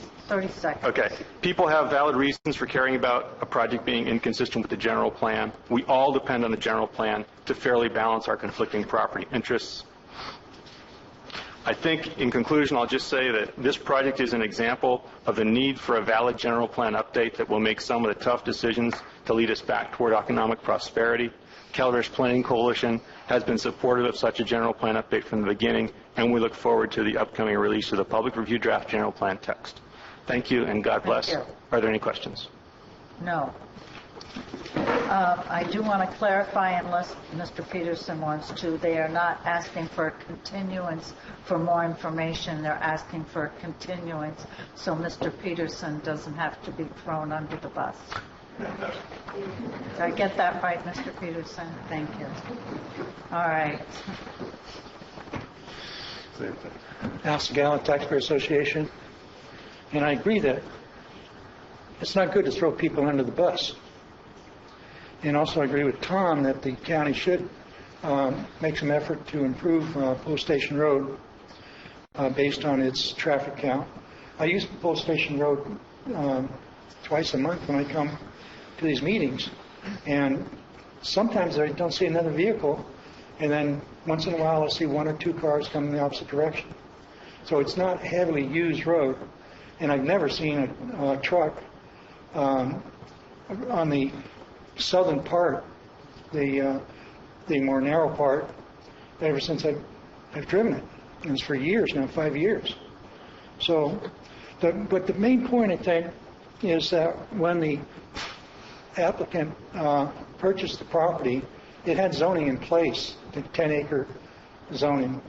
S2: seconds.
S12: okay. People have valid reasons for caring about a project being inconsistent with the general plan. We all depend on the general plan to fairly balance our conflicting property interests. I think, in conclusion, I'll just say that this project is an example of the need for a valid general plan update that will make some of the tough decisions to lead us back toward economic prosperity. Calaveras Planning Coalition has been supportive of such a general plan update from the beginning, and we look forward to the upcoming release of the public review draft general plan text. Thank you, and God bless.
S2: Thank you.
S12: Are there any questions?
S2: No. I do want to clarify, unless Mr. Peterson wants to, they are not asking for a continuance for more information. They're asking for a continuance so Mr. Peterson doesn't have to be thrown under the bus. Did I get that right, Mr. Peterson? Thank you. All right.
S10: Alice Gallant, Taxpayer Association. And I agree that it's not good to throw people under the bus. And also I agree with Tom that the county should make some effort to improve Post Station Road based on its traffic count. I use Post Station Road twice a month when I come to these meetings, and sometimes I don't see another vehicle, and then once in a while I'll see 1 or 2 cars coming in the opposite direction. So it's not a heavily used road, and I've never seen a truck on the southern part, the more narrow part, ever since I've driven it. And it's for years now, 5 years. So, but the main point, I think, is that when the applicant purchased the property, it had zoning in place, the 10-acre zoning.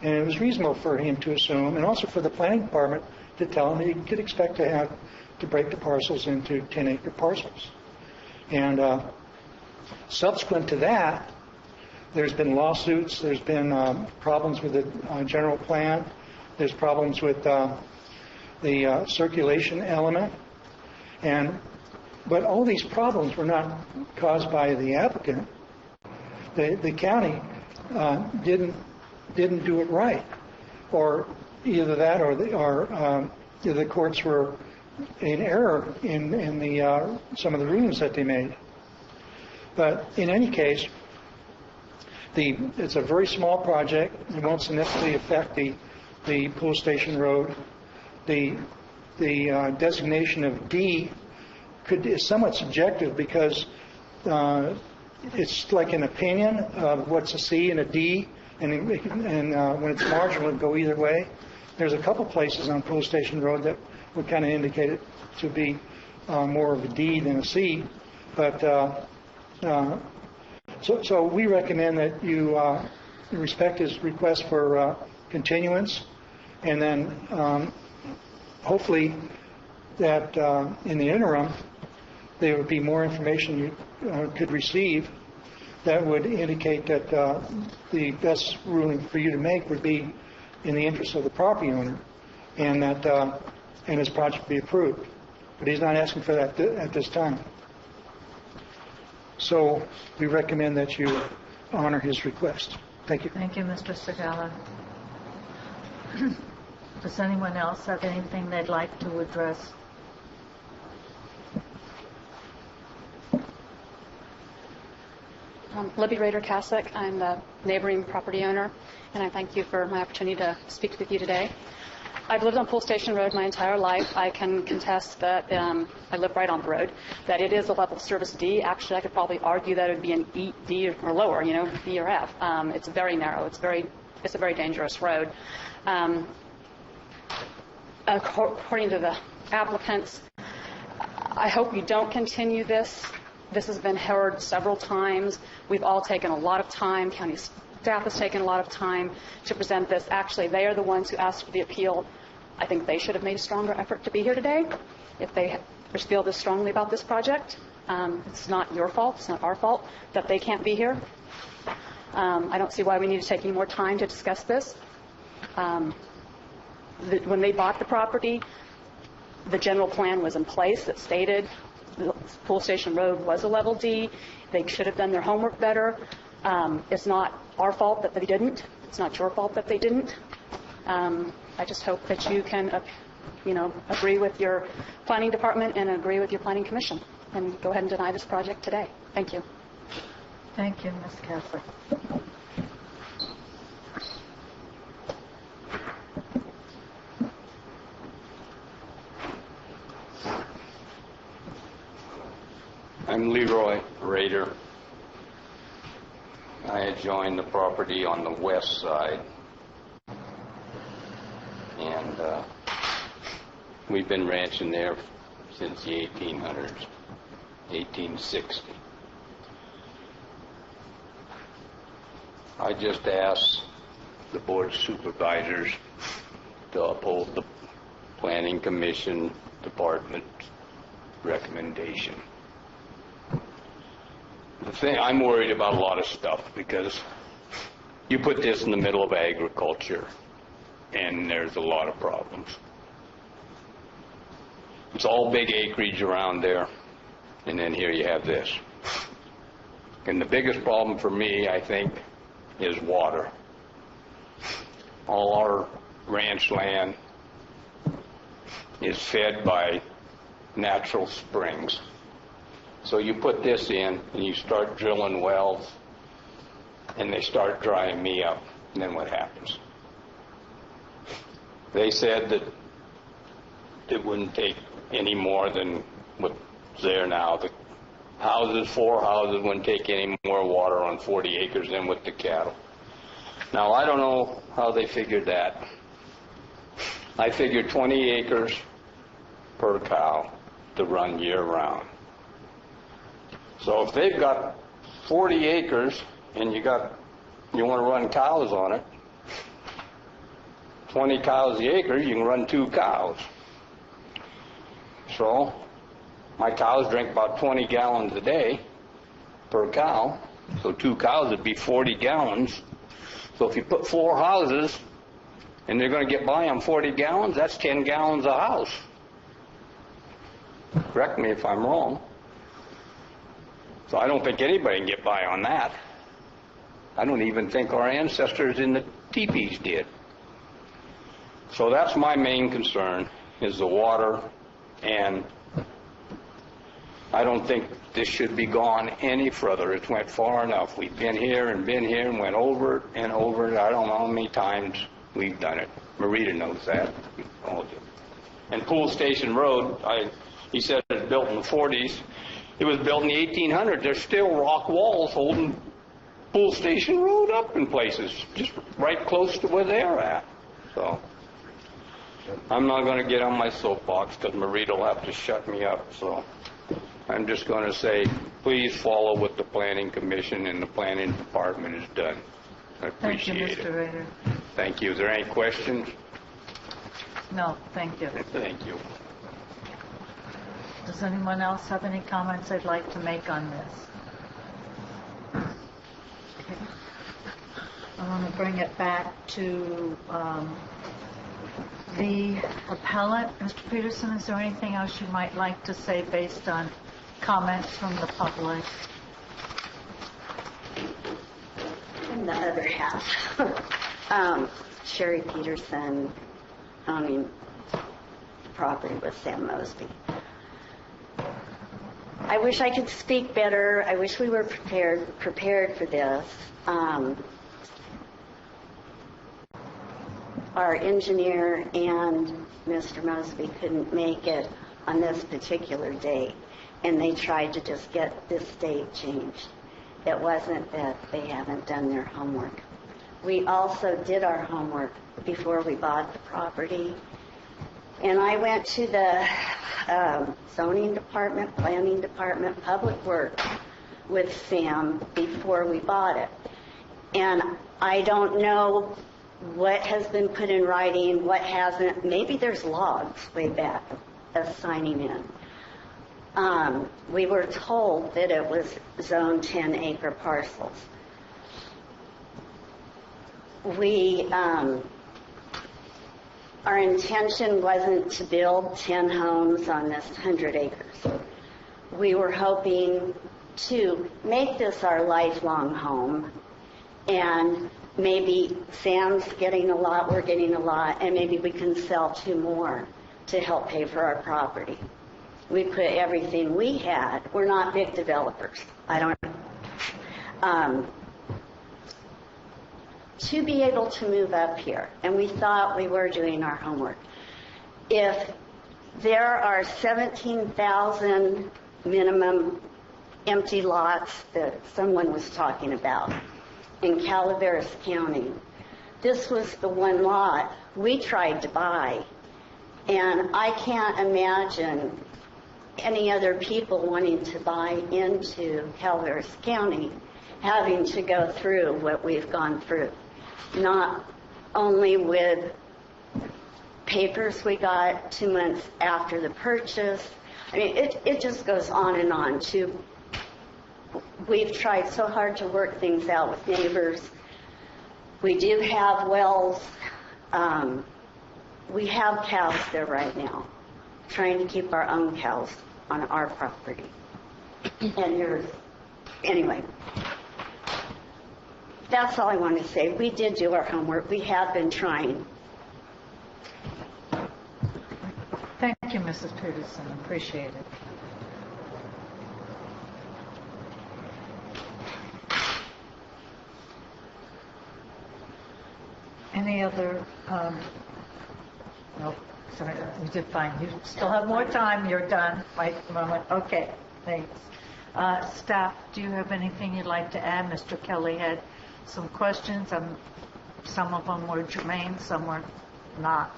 S10: And it was reasonable for him to assume, and also for the planning department to tell him that he could expect to break the parcels into 10-acre parcels. And subsequent to that, there's been lawsuits, there's been problems with the general plan, there's problems with the circulation element, but all these problems were not caused by the applicant. The county didn't do it right, or either that or the courts were in error in some of the rulings that they made. But in any case, it's a very small project. It won't significantly affect the Pool Station Road. The designation of D is somewhat subjective because it's like an opinion of what's a C and a D, and when it's marginal, it go either way. There's a couple places on Pool Station Road that would kind of indicate it to be more of a D than a C, but so we recommend that you
S13: respect his request for continuance, and then hopefully that in the interim there would be more information you could receive that would indicate that the best ruling for you to make would be in the interest of the property owner, and that and his project be approved. But he's not asking for that at this time. So we recommend that you honor his request. Thank you.
S2: Thank you, Mr. Segala. Does anyone else have anything they'd like to address?
S14: Libby Rader-Kasich. I'm the neighboring property owner, and I thank you for my opportunity to speak with you today. I've lived on Pool Station Road my entire life. I can contest that I live right on the road, that it is a level service D. Actually, I could probably argue that it would be an E, D, or lower, B or F. It's very narrow. It's a very dangerous road. According to the applicants, I hope you don't continue this. This has been heard several times. We've all taken a lot of time. County staff has taken a lot of time to present this. Actually, they are the ones who asked for the appeal. I think they should have made a stronger effort to be here today if they feel this strongly about this project. It's not your fault. It's not our fault that they can't be here. I don't see why we need to take any more time to discuss this. When they bought the property, the general plan was in place that stated the Pool Station Road was a level D. They should have done their homework better. It's not our fault that they didn't. It's not your fault that they didn't. I just hope that you can, agree with your planning department and agree with your planning commission and go ahead and deny this project today. Thank you.
S2: Thank you, Ms. Kasich.
S15: I'm Leroy Rader. I adjoin the property on the west side, and we've been ranching there since the 1800s, 1860. I just asked the Board of Supervisors to uphold the Planning Commission Department recommendation. The thing, I'm worried about a lot of stuff because you put this in the middle of agriculture and there's a lot of problems. It's all big acreage around there, and then here you have this. And the biggest problem for me, I think, is water. All our ranch land is fed by natural springs. So you put this in and you start drilling wells and they start drying me up, and then what happens? They said that it wouldn't take any more than what's there now. The houses, 4 houses, wouldn't take any more water on 40 acres than with the cattle. Now, I don't know how they figured that. I figured 20 acres per cow to run year-round. So if they've got 40 acres and you want to run cows on it, 20 cows the acre, you can run 2 cows. So my cows drink about 20 gallons a day per cow. So 2 cows would be 40 gallons. So if you put 4 houses and they're going to get by on 40 gallons, that's 10 gallons a house. Correct me if I'm wrong. So I don't think anybody can get by on that. I don't even think our ancestors in the teepees did. So that's my main concern, is the water, and I don't think this should be gone any further. It went far enough. We've been here and went over it and over it. I don't know how many times we've done it. Marita knows that. And Pool Station Road, he said it was built in the 40s. It was built in the 1800s. There's still rock walls holding Pool Station Road up in places, just right close to where they're at. So I'm not going to get on my soapbox because Marita will have to shut me up. So I'm just going to say, please follow what the Planning Commission and the Planning Department has done. I
S2: Thank you,
S15: appreciate
S2: Mr.
S15: it.
S2: Rader.
S15: Thank you. Is there any questions?
S2: No, thank you.
S15: Thank you.
S2: Does anyone else have any comments they'd like to make on this? Okay. I want to bring it back to the appellant. Mr. Peterson, is there anything else you might like to say based on comments from the public?
S16: In the other half. Sherry Peterson owning property with Sam Mosby. I wish I could speak better. I wish we were prepared for this. Our engineer and Mr. Mosby couldn't make it on this particular date, and they tried to just get this date changed. It wasn't that they haven't done their homework. We also did our homework before we bought the property. And I went to the zoning department, planning department, public works with Sam before we bought it. And I don't know what has been put in writing, what hasn't. Maybe there's logs way back of signing in. We were told that it was zone 10-acre parcels. Our intention wasn't to build 10 homes on this 100 acres. We were hoping to make this our lifelong home, and maybe Sam's getting a lot, we're getting a lot, and maybe we can sell 2 more to help pay for our property. We put everything we had. We're not big developers. To be able to move up here, and we thought we were doing our homework. If there are 17,000 minimum empty lots that someone was talking about in Calaveras County, this was the one lot we tried to buy, and I can't imagine any other people wanting to buy into Calaveras County having to go through what we've gone through. Not only with papers we got 2 months after the purchase. I mean, it just goes on and on. We've tried so hard to work things out with neighbors. We do have wells. We have cows there right now, trying to keep our own cows on our property. And anyway. That's all I want to say. We did do our homework. We have been trying.
S2: Thank you, Mrs. Peterson. Appreciate it. Any other? No, sorry, you did fine. You still have more time. You're done. Wait a moment. Okay, thanks. Staff, do you have anything you'd like to add? Mr. Kelly had some questions. Some of them were germane, some were not.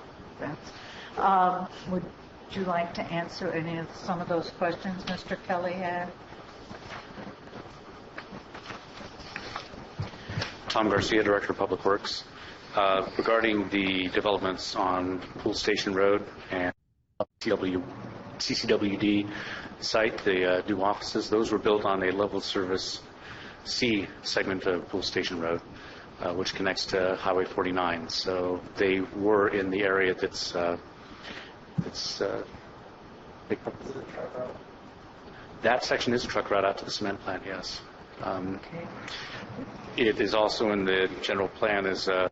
S2: Would you like to answer some of those questions Mr. Kelly had?
S17: Tom Garcia, Director of Public Works. Regarding the developments on Pool Station Road and CCWD site, the new offices, those were built on a level service C segment of Pool Station Road, which connects to Highway 49. So they were in the area that's that section is a truck route out to the cement plant, yes.
S2: Okay.
S17: It is also in the general plan as a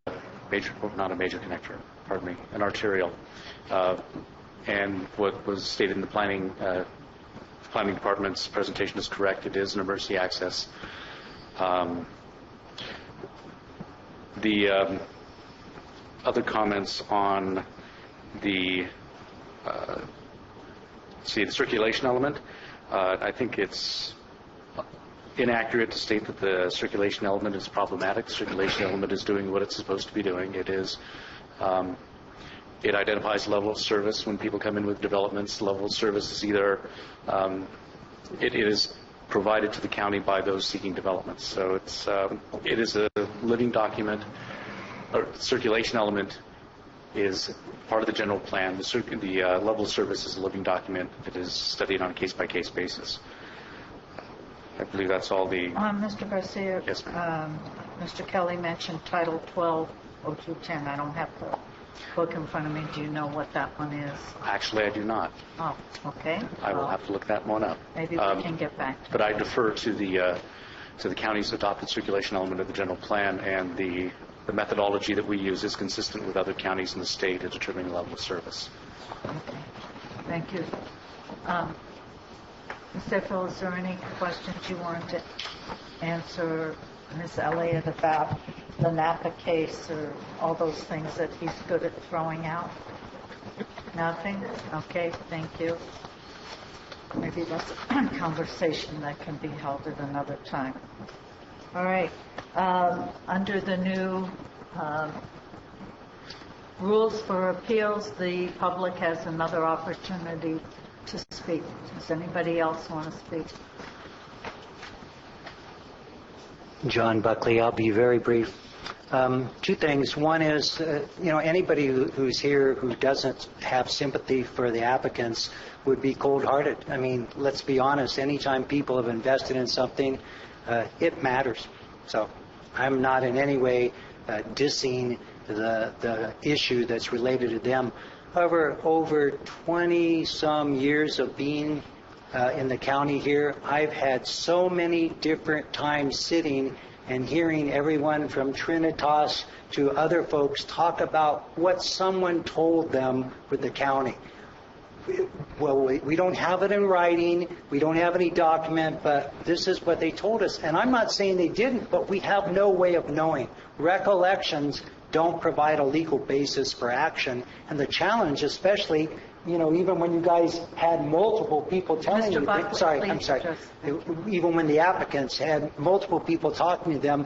S17: major, not a major connector, pardon me, an arterial. And what was stated in the planning department's presentation is correct. It is an emergency access. The other comments on the circulation element, I think it's inaccurate to state that the circulation element is problematic. The circulation element is doing what it's supposed to be doing. It is it identifies level of service when people come in with developments. Level of service is either it is provided to the county by those seeking developments. So it is a living document. Or circulation element is part of the general plan. The level of service is a living document that is studied on a case-by-case basis. I believe that's all the...
S2: Mr. Garcia,
S17: Yes, ma'am.
S2: Mr. Kelly mentioned Title 12-0210. I don't have the book in front of me. Do you know what that one is?
S17: Actually, I do not.
S2: Oh, okay.
S17: I will have to look that one up.
S2: Maybe we can get back to
S17: But I defer to the county's adopted circulation element of the general plan, and the methodology that we use is consistent with other counties in the state to determine the level of service.
S2: Okay. Thank you. Ms. Ethel, is there any questions you wanted to answer Ms. Elliott about the Napa case or all those things that he's good at throwing out? Nothing? Okay, thank you. Maybe that's a conversation that can be held at another time. All right. Under the new rules for appeals, the public has another opportunity to speak. Does anybody else want to speak?
S10: John Buckley, I'll be very brief. Two things. One is, anybody who's here who doesn't have sympathy for the applicants would be cold-hearted. I mean, let's be honest. Anytime people have invested in something, it matters. So I'm not in any way dissing the issue that's related to them. However, over 20-some years of being in the county here, I've had so many different times sitting and hearing everyone from Trinitas to other folks talk about what someone told them with the county. Well, we don't have it in writing, we don't have any document, but this is what they told us. And I'm not saying they didn't, but we have no way of knowing. Recollections don't provide a legal basis for action. And the challenge, especially, even when you guys had multiple people telling you, even when the applicants had multiple people talking to them,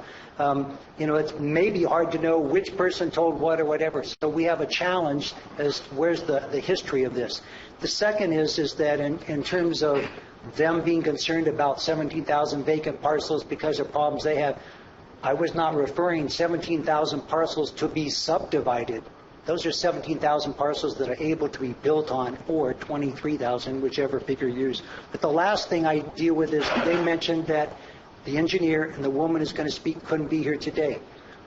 S10: it's maybe hard to know which person told what or whatever. So we have a challenge as to where's the history of this. The second is that in terms of them being concerned about 17,000 vacant parcels because of problems they have, I was not referring 17,000 parcels to be subdivided. Those are 17,000 parcels that are able to be built on, or 23,000, whichever figure you use. But the last thing I deal with is they mentioned that the engineer and the woman who's going to speak couldn't be here today.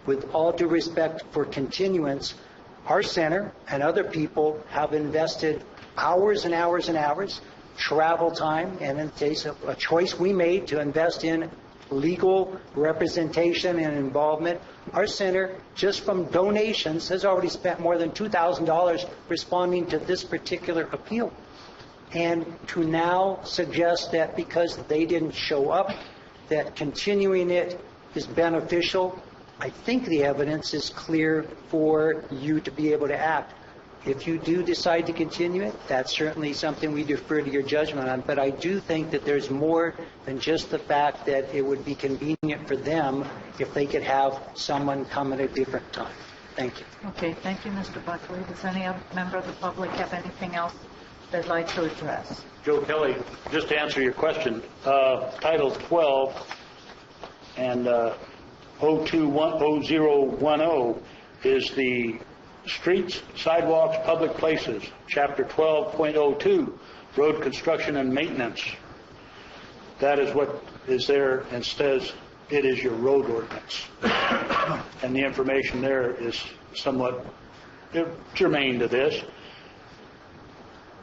S10: With all due respect for continuance, our center and other people have invested hours and hours and hours, travel time, and in the case of a choice we made to invest in legal representation and involvement, our center, just from donations, has already spent more than $2,000 responding to this particular appeal. And to now suggest that because they didn't show up, that continuing it is beneficial, I think the evidence is clear for you to be able to act. If you do decide to continue it, that's certainly something we defer to your judgment on. But I do think that there's more than just the fact that it would be convenient for them if they could have someone come at a different time. Thank you.
S2: Okay, thank you, Mr. Buckley. Does any other member of the public have anything else they'd like to address?
S4: Joe Kelly, just to answer your question, Title 12 and 02010 is the Streets, Sidewalks, Public Places, Chapter 12.02, Road Construction and Maintenance. That is what is there and says it is your road ordinance. And the information there is somewhat germane to this.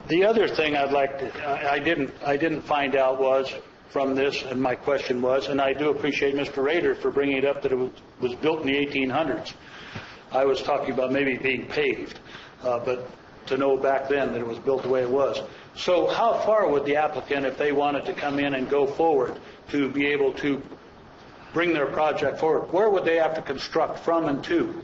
S4: The other thing I'd like to, I didn't find out was from this, and my question was, and I do appreciate Mr. Rader for bringing it up, that it was built in the 1800s. I was talking about maybe being paved, but to know back then that it was built the way it was. So how far would the applicant, if they wanted to come in and go forward, to be able to bring their project forward, where would they have to construct from and to?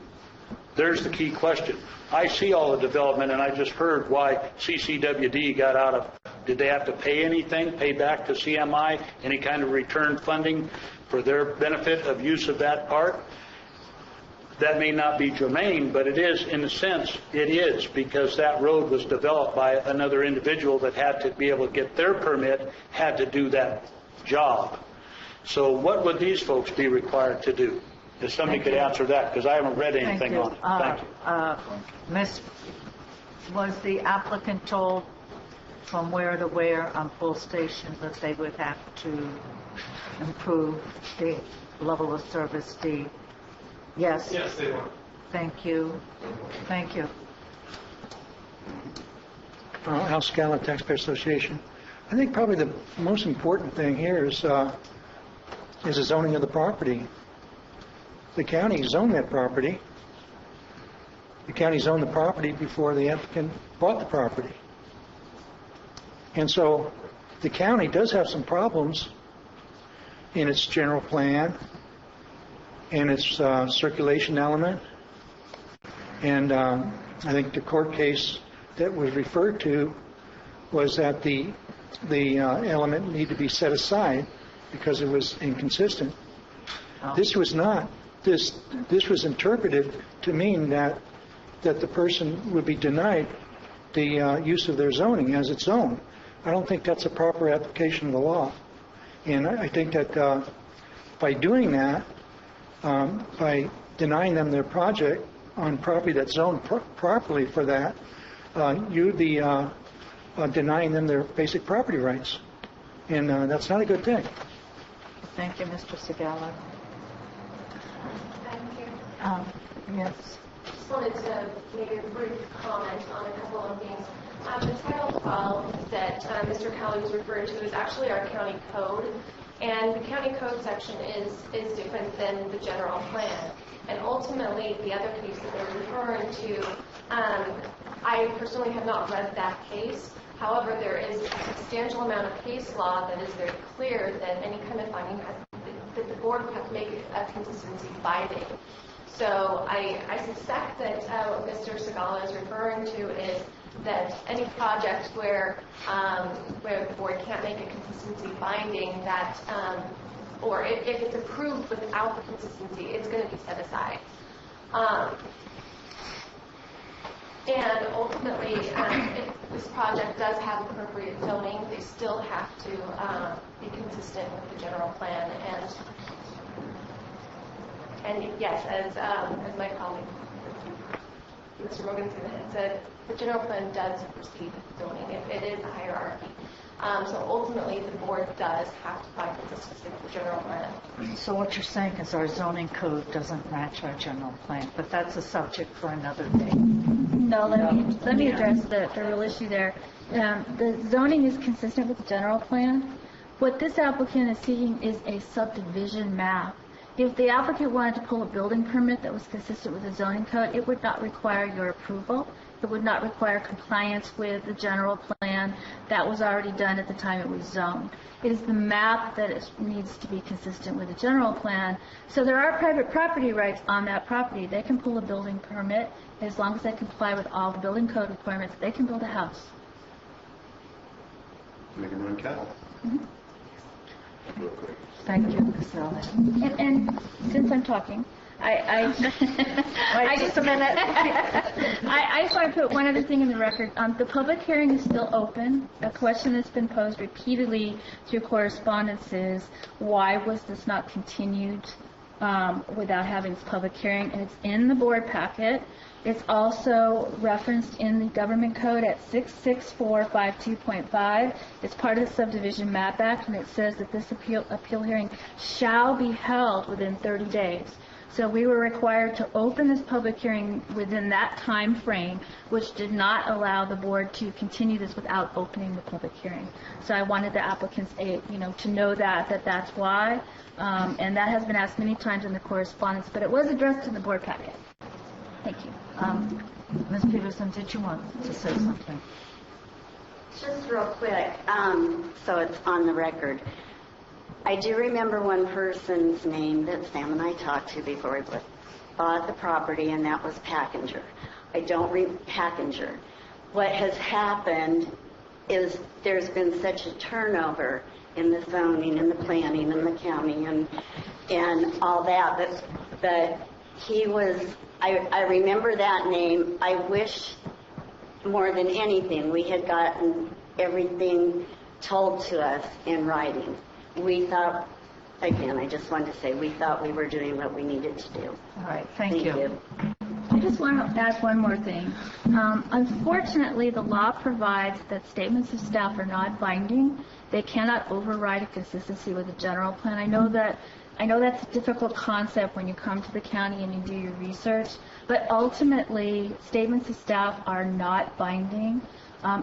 S4: There's the key question. I see all the development, and I just heard why CCWD got out of. Did they have to pay anything, pay back to CMI, any kind of return funding for their benefit of use of that part? That may not be germane, but it is, in a sense, it is, because that road was developed by another individual that had to be able to get their permit, had to do that job. So what would these folks be required to do? If somebody could answer that, because I haven't read anything on it. Thank you.
S2: Miss, was the applicant told from where to where on full station that they would have to improve the level of service D? Yes?
S6: Yes, they were.
S2: Thank you. Thank you.
S13: Al Scala, Taxpayer Association. I think probably the most important thing here is the zoning of the property. The county zoned that property. The county zoned the property before the applicant bought the property. And so the county does have some problems in its general plan, in its circulation element. And I think the court case that was referred to was that the element needed to be set aside because it was inconsistent.
S2: Oh.
S13: This was not. This was interpreted to mean that the person would be denied the use of their zoning as its own. I don't think that's a proper application of the law. And I think that by doing that, by denying them their project on property that's zoned properly for that, you'd be denying them their basic property rights. And that's not a good thing.
S2: Thank you, Mr. Segala.
S18: Thank you.
S2: Yes.
S18: Just wanted to make a brief comment on a couple of things. The Title 12 that Mr. Kelly was referring to is actually our county code, and the county code section is different than the general plan. And ultimately, the other case that they're referring to, I personally have not read that case. However, there is a substantial amount of case law that is very clear that any kind of finding that the board would have to make a consistency binding. So I suspect that what Mr. Segala is referring to is that any project where the board can't make a consistency binding, that or if it's approved without the consistency, it's going to be set aside. And ultimately, if this project does have appropriate zoning, they still have to be consistent with the general plan. And yes, as my colleague, Mr. Morgan said, the general plan does precede zoning. It is a hierarchy. So ultimately, the board does have to find consistency with the general plan.
S2: So what you're saying is our zoning code doesn't match our general plan, but that's a subject for another day.
S19: No, let me address the real issue there. The zoning is consistent with the general plan. What this applicant is seeking is a subdivision map. If the applicant wanted to pull a building permit that was consistent with the zoning code, it would not require your approval. It would not require compliance with the general plan. That was already done at the time it was zoned. It is the map that needs to be consistent with the general plan. So there are private property rights on that property. They can pull a building permit as long as they comply with all the building code requirements. They can build a house.
S5: They can run cattle.
S19: Mm-hmm.
S5: Real quick.
S2: Thank you, Ms. Allen.
S19: And since I'm talking,
S2: Wait just a minute.
S19: I just want to put one other thing in the record. The public hearing is still open. A question that's been posed repeatedly through correspondence is, why was this not continued without having this public hearing? And it's in the board packet. It's also referenced in the government code at 66452.5. It's part of the Subdivision Map Act, and it says that this appeal hearing shall be held within 30 days. So we were required to open this public hearing within that time frame, which did not allow the board to continue this without opening the public hearing. So I wanted the applicants, to know that that's why, and that has been asked many times in the correspondence, but it was addressed in the board packet. Thank you.
S2: Ms. Peterson, did you want to say something?
S16: Just real quick, so it's on the record. I do remember one person's name that Sam and I talked to before we bought the property, and that was Packinger. I don't read Packinger. What has happened is there's been such a turnover in the zoning and the planning and the county and all that, but he was, I remember that name. I wish more than anything we had gotten everything told to us in writing. we thought, again, I just wanted to say, we thought we were doing what we needed to do.
S2: All right, thank you.
S19: I just want to add one more thing. Unfortunately, the law provides that statements of staff are not binding. They cannot override a consistency with the general plan. I know that's a difficult concept when you come to the county and you do your research, but ultimately, statements of staff are not binding.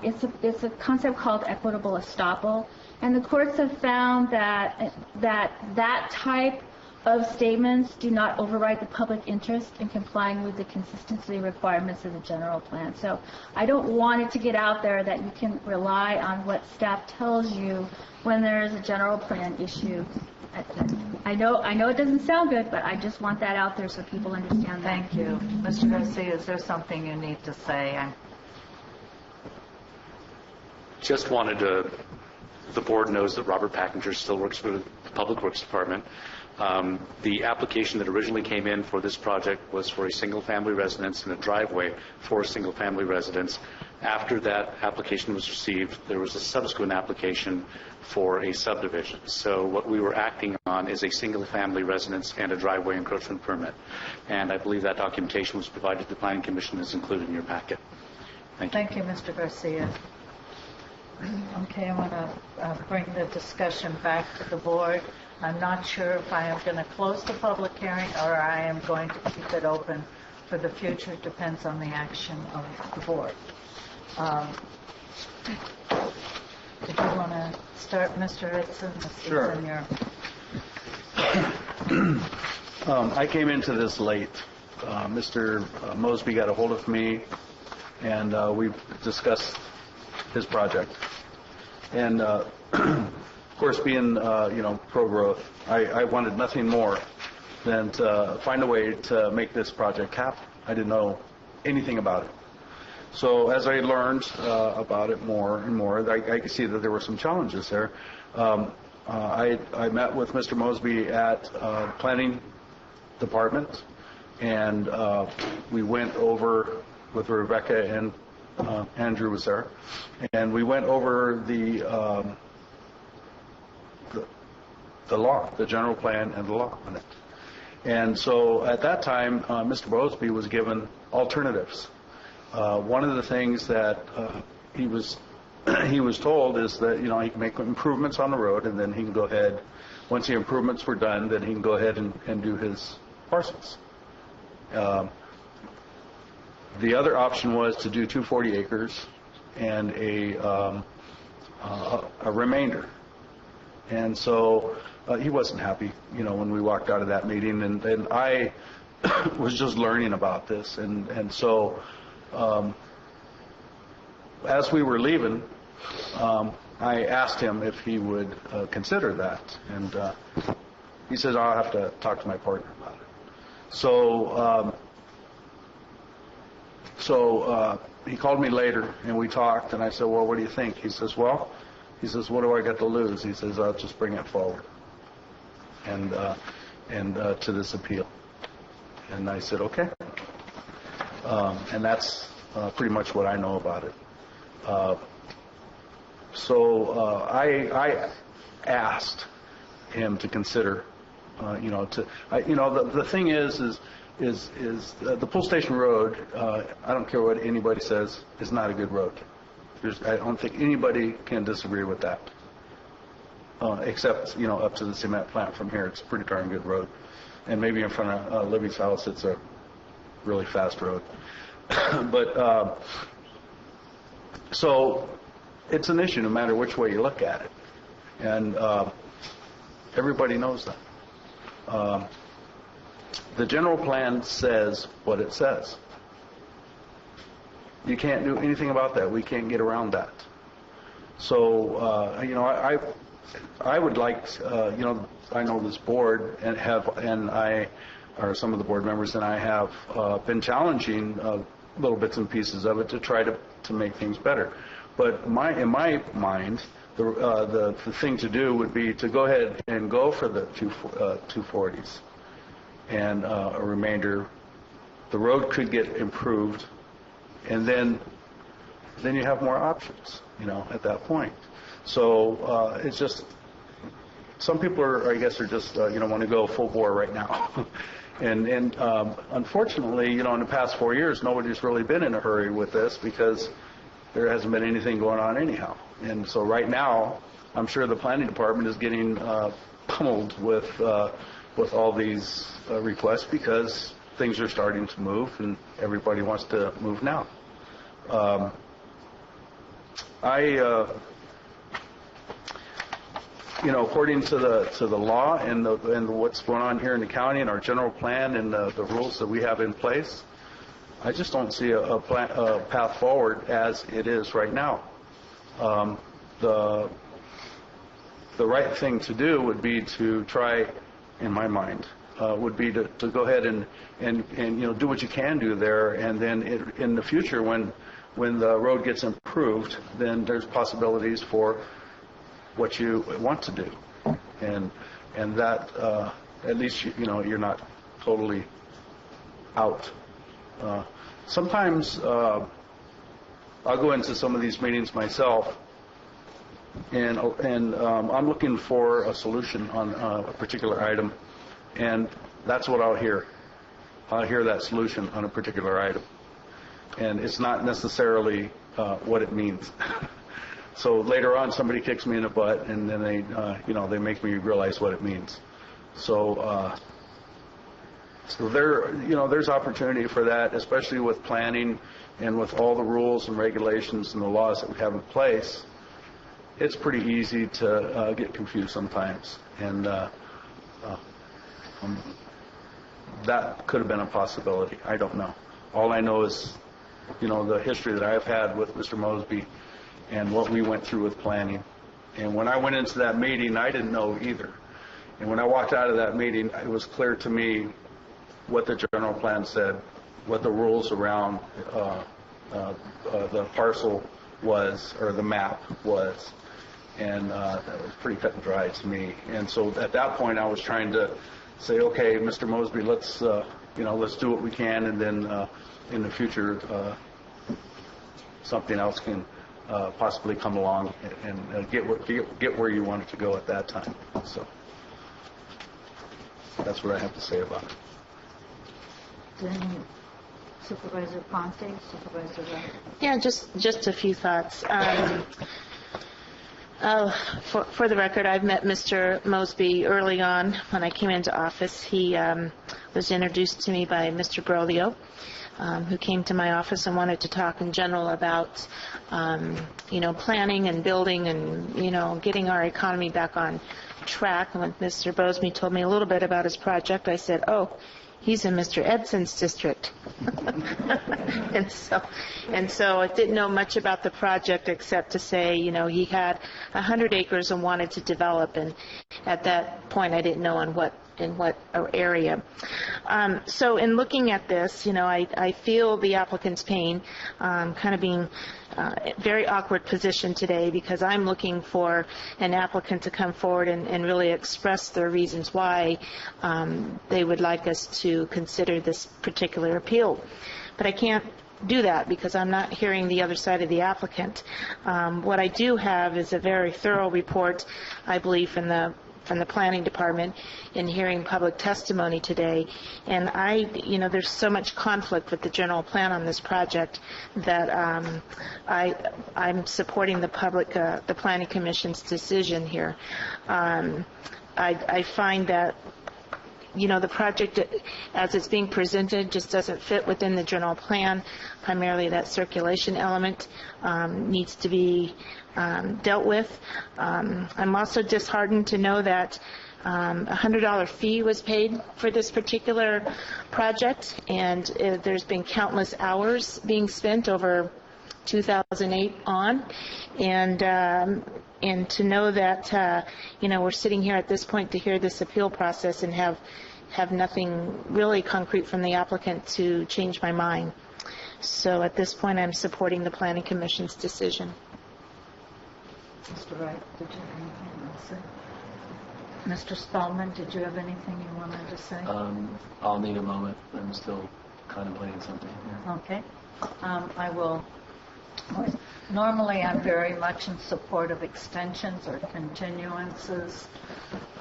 S19: It's a concept called equitable estoppel, and the courts have found that type of statements do not override the public interest in complying with the consistency requirements of the general plan. So I don't want it to get out there that you can rely on what staff tells you when there is a general plan issue. I know it doesn't sound good, but I just want that out there so people understand that.
S2: Thank you. Mr. Garcia, is there something you need to say?
S17: Just wanted to, the board knows that Robert Packinger still works for the Public Works Department. The application that originally came in for this project was for a single-family residence and a driveway for a single-family residence. After that application was received, there was a subsequent application for a subdivision. So what we were acting on is a single-family residence and a driveway encroachment permit. And I believe that documentation was provided to the Planning Commission as included in your packet. Thank you.
S2: Thank you, Mr. Garcia. Okay, I want to bring the discussion back to the board. I'm not sure if I am going to close the public hearing or I am going to keep it open for the future. It depends on the action of the board. Did you want to start, Mr. Edson?
S20: Sure. I came into this late. Mr. Mosby got a hold of me, and we discussed his project. And of course, being pro-growth, I wanted nothing more than to find a way to make this project happen. I didn't know anything about it. So as I learned about it more and more, I could see that there were some challenges there. I met with Mr. Mosby at Planning Department, and we went over with Rebecca, and Andrew was there, and we went over the law, the general plan and the law on it. And so at that time, Mr. Mosby was given alternatives. One of the things that he was told is that he can make improvements on the road, and then he can go ahead, once the improvements were done, then he can go ahead and do his parcels. The other option was to do 240 acres and a remainder. And so he wasn't happy, when we walked out of that meeting, and I was just learning about this, and so as we were leaving, I asked him if he would consider that, and he says, I'll have to talk to my partner about it. So he called me later, and we talked, and I said, well, what do you think? He says, what do I got to lose? He says, I'll just bring it forward and to this appeal. And I said, okay. And that's pretty much what I know about it. I asked him to consider, the thing is the Pull Station Road, I don't care what anybody says, is not a good road. I don't think anybody can disagree with that, except, up to the cement plant from here. It's a pretty darn good road. And maybe in front of Libby's house, it's a really fast road. But, so it's an issue no matter which way you look at it. And everybody knows that. The general plan says what it says. You can't do anything about that. We can't get around that. So, I would like, I know this board and I, or some of the board members and I have been challenging little bits and pieces of it to try to make things better. But in my mind, the thing to do would be to go ahead and go for the 240s and a remainder. The road could get improved, and then you have more options, at that point. So it's just, some people are, I guess, are just, want to go full bore right now. And unfortunately, in the past 4 years, nobody's really been in a hurry with this because there hasn't been anything going on anyhow. And so right now, I'm sure the planning department is getting pummeled with all these requests because things are starting to move and everybody wants to move now. According to the law and what's going on here in the county and our general plan and the rules that we have in place, I just don't see a path forward as it is right now. The right thing to do would be to try, in my mind, would be to go ahead and do what you can do there, and then in the future when the road gets improved, then there's possibilities for what you want to do, and that at least you're not totally out. Sometimes I'll go into some of these meetings myself, and I'm looking for a solution on a particular item, and that's what I'll hear. I'll hear that solution on a particular item, and it's not necessarily what it means. So later on, somebody kicks me in the butt, and then they make me realize what it means. So there's opportunity for that, especially with planning and with all the rules and regulations and the laws that we have in place. It's pretty easy to get confused sometimes, and that could have been a possibility. I don't know. All I know is, the history that I've had with Mr. Mosby and what we went through with planning. And when I went into that meeting, I didn't know either. And when I walked out of that meeting, it was clear to me what the general plan said, what the rules around the parcel was, or the map was. And that was pretty cut and dry to me. And so at that point, I was trying to say, okay, Mr. Mosby, let's do what we can, and then in the future, something else can possibly come along and get where you wanted to go at that time. So that's what I have to say about it.
S2: Then Supervisor Ponte, Supervisor Rao.
S7: Yeah, just a few thoughts. For the record, I've met Mr. Mosby early on when I came into office. He was introduced to me by Mr. Brolio, who came to my office and wanted to talk in general about, planning and building and, getting our economy back on track. And when Mr. Mosby told me a little bit about his project, I said, oh, he's in Mr. Edson's district. and so I didn't know much about the project except to say, he had 100 acres and wanted to develop, and at that point I didn't know in what area. So in looking at this, I feel the applicant's pain, kind of being very awkward position today, because I'm looking for an applicant to come forward and really express their reasons why they would like us to consider this particular appeal. But I can't do that because I'm not hearing the other side of the applicant. What I do have is a very thorough report, I believe, from the planning department in hearing public testimony today, and there's so much conflict with the general plan on this project that I'm supporting the planning commission's decision here. I find that the project as it's being presented just doesn't fit within the general plan. Primarily that circulation element needs to be dealt with. I'm also disheartened to know that a $100 fee was paid for this particular project, and there's been countless hours being spent over 2008 on, and to know that we're sitting here at this point to hear this appeal process and have nothing really concrete from the applicant to change my mind. So at this point, I'm supporting the Planning Commission's decision.
S2: Mr. Wright, did you have anything to say? Mr. Spellman, did you have anything you wanted to say?
S3: I'll need a moment. I'm still contemplating something here.
S2: Okay. I will. Normally, I'm very much in support of extensions or continuances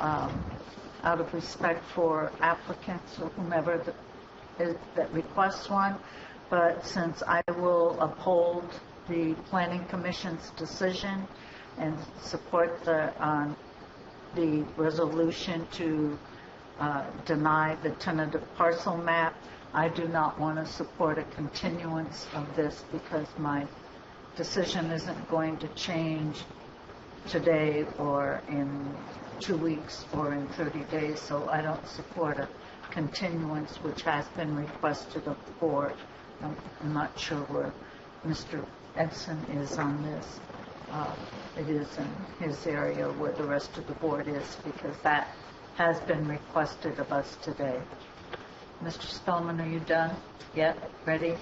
S2: out of respect for applicants or whomever that requests one. But since I will uphold the Planning Commission's decision and support the resolution to deny the tentative parcel map, I do not want to support a continuance of this because my decision isn't going to change today or in 2 weeks or in 30 days, so I don't support a continuance which has been requested of the board. I'm not sure where Mr. Edson is on this. It is in his area where the rest of the board is, because that has been requested of us today. Mr. Spellman, are you done yet? Ready?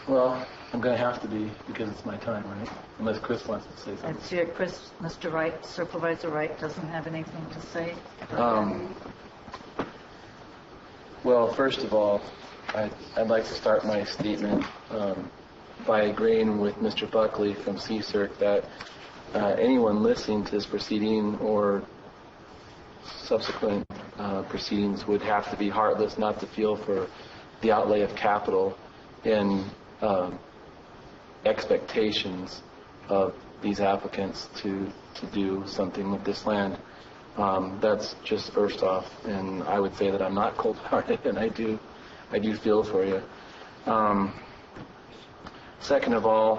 S3: Well, I'm going to have to be because it's my time, right? Unless Chris wants to say something.
S2: It's here, Chris. Mr. Wright, Supervisor Wright, doesn't have anything to say.
S3: Well, first of all, I'd like to start my statement by agreeing with Mr. Buckley from CSERC that anyone listening to this proceeding or subsequent proceedings would have to be heartless not to feel for the outlay of capital and expectations of these applicants to do something with this land. That's just first off, and I would say that I'm not cold-hearted, and I do feel for you. Second of all,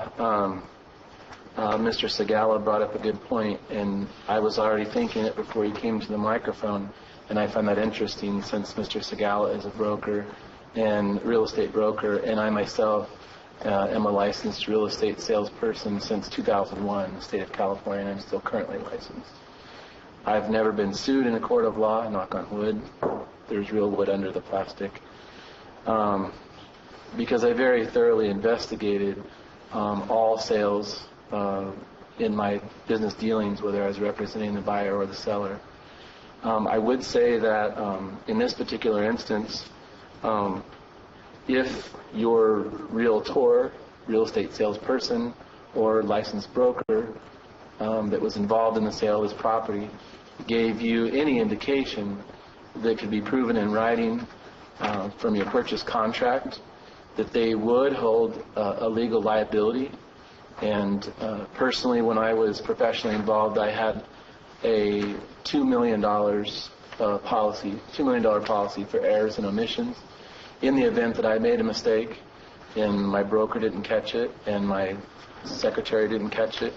S3: Mr. Segala brought up a good point, and I was already thinking it before he came to the microphone, and I find that interesting since Mr. Segala is a broker and real estate broker, and I myself am a licensed real estate salesperson since 2001 in the state of California, and I'm still currently licensed. I've never been sued in a court of law, knock on wood. There's real wood under the plastic. Because I very thoroughly investigated all sales in my business dealings, whether I was representing the buyer or the seller. I would say that in this particular instance, if your realtor, real estate salesperson, or licensed broker that was involved in the sale of this property gave you any indication that could be proven in writing from your purchase contract that they would hold a legal liability. And personally, when I was professionally involved, I had a $2 million policy for errors and omissions. In the event that I made a mistake and my broker didn't catch it and my secretary didn't catch it,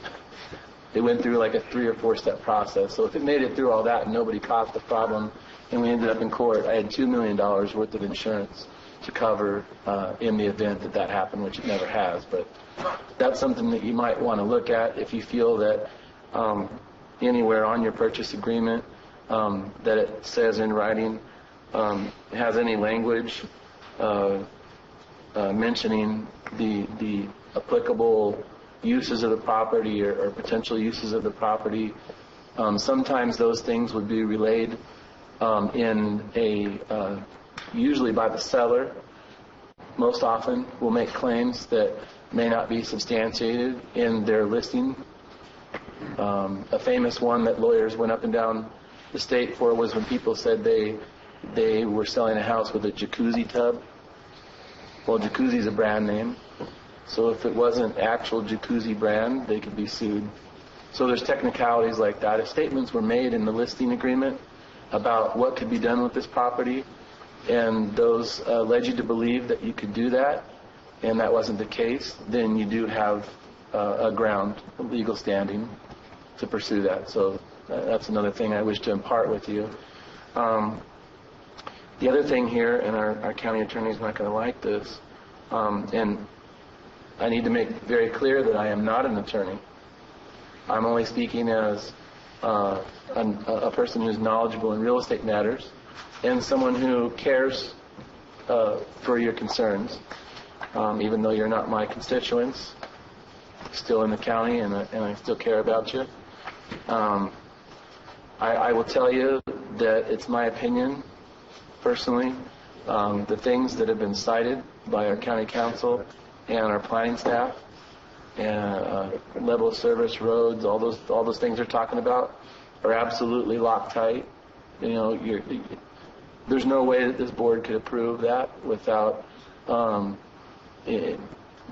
S3: it went through like a 3 or 4 step process. So if it made it through all that and nobody caught the problem and we ended up in court, I had $2 million worth of insurance to cover in the event that that happened, which it never has. But that's something that you might want to look at if you feel that anywhere on your purchase agreement that it says in writing has any language mentioning the applicable uses of the property or potential uses of the property. Sometimes those things would be relayed usually by the seller. Most often will make claims that may not be substantiated in their listing. A famous one that lawyers went up and down the state for was when people said they were selling a house with a jacuzzi tub. Well, jacuzzi is a brand name, so if it wasn't actual jacuzzi brand, they could be sued. So there's technicalities like that. If statements were made in the listing agreement about what could be done with this property, and those led you to believe that you could do that, and that wasn't the case, then you do have a ground, a legal standing to pursue that. So that's another thing I wish to impart with you. The other thing here, and our county attorney is not going to like this, and I need to make very clear that I am not an attorney. I'm only speaking as a person who's knowledgeable in real estate matters and someone who cares for your concerns, even though you're not my constituents, still in the county, and I still care about you. I will tell you that it's my opinion, personally, the things that have been cited by our county council and our planning staff level of service, roads, all those things they're talking about are absolutely Loctite. There's no way that this board could approve that without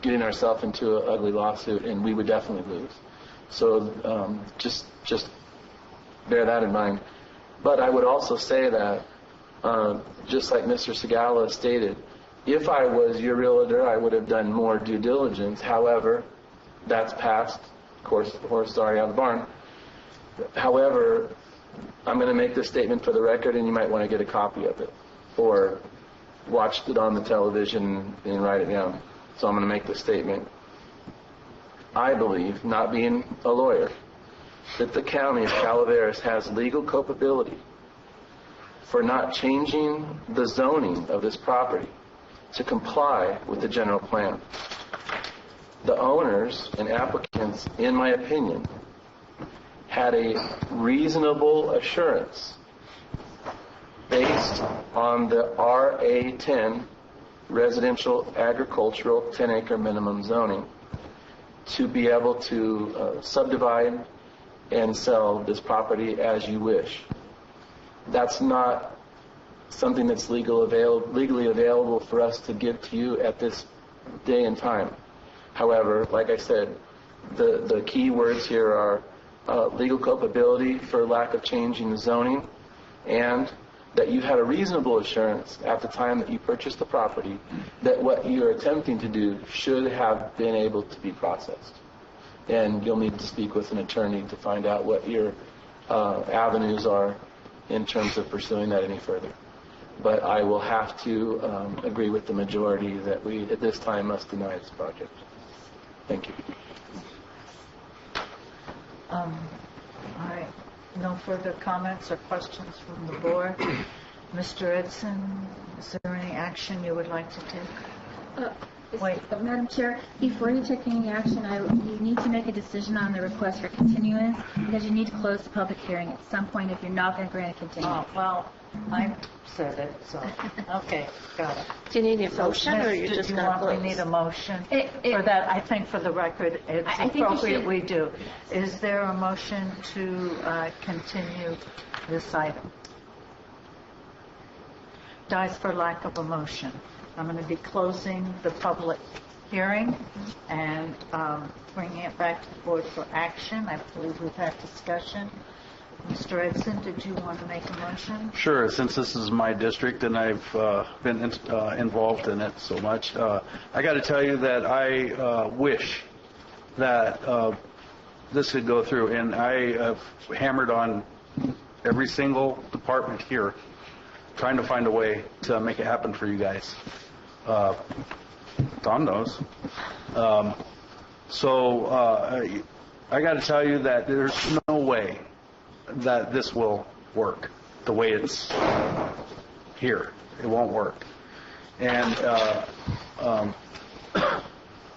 S3: getting ourselves into an ugly lawsuit, and we would definitely lose. So just bear that in mind. But I would also say that, just like Mr. Segala stated, if I was your realtor, I would have done more due diligence. However, that's past. Of course, the horse is already out of the barn. However, I'm going to make this statement for the record, and you might want to get a copy of it or watch it on the television and write it down. So I'm going to make this statement. I believe, not being a lawyer, that the county of Calaveras has legal culpability for not changing the zoning of this property to comply with the general plan. The owners and applicants, in my opinion, had a reasonable assurance based on the RA10 residential agricultural 10-acre minimum zoning to be able to subdivide and sell this property as you wish. That's not something that's legally available for us to give to you at this day and time. However, like I said, the key words here are legal culpability for lack of changing the zoning, and that you had a reasonable assurance at the time that you purchased the property that what you're attempting to do should have been able to be processed. And you'll need to speak with an attorney to find out what your avenues are in terms of pursuing that any further. But I will have to agree with the majority that we, at this time, must deny this project. Thank you.
S2: All right. No further comments or questions from the board. Mr. Edson, is there any action you would like to take? Wait.
S19: Madam Chair, before you take any action, you need to make a decision on the request for continuance because you need to close the public hearing at some point if you're not going to grant a continuance.
S2: Oh, well, I said it, so, okay, got it.
S7: Do you need a motion, or you're just going to close?
S2: We need a motion for that. I think for the record, it's appropriate we do. Is there a motion to continue this item? Dies for lack of a motion. I'm going to be closing the public hearing and bringing it back to the board for action. I believe we've had discussion. Mr. Edson, did you want to make a motion?
S20: Sure. Since this is my district and I've been involved in it so much, I got to tell you that I wish that this could go through. And I have hammered on every single department here trying to find a way to make it happen for you guys. Tom knows. So I got to tell you that there's no way that this will work the way it's here. It won't work. And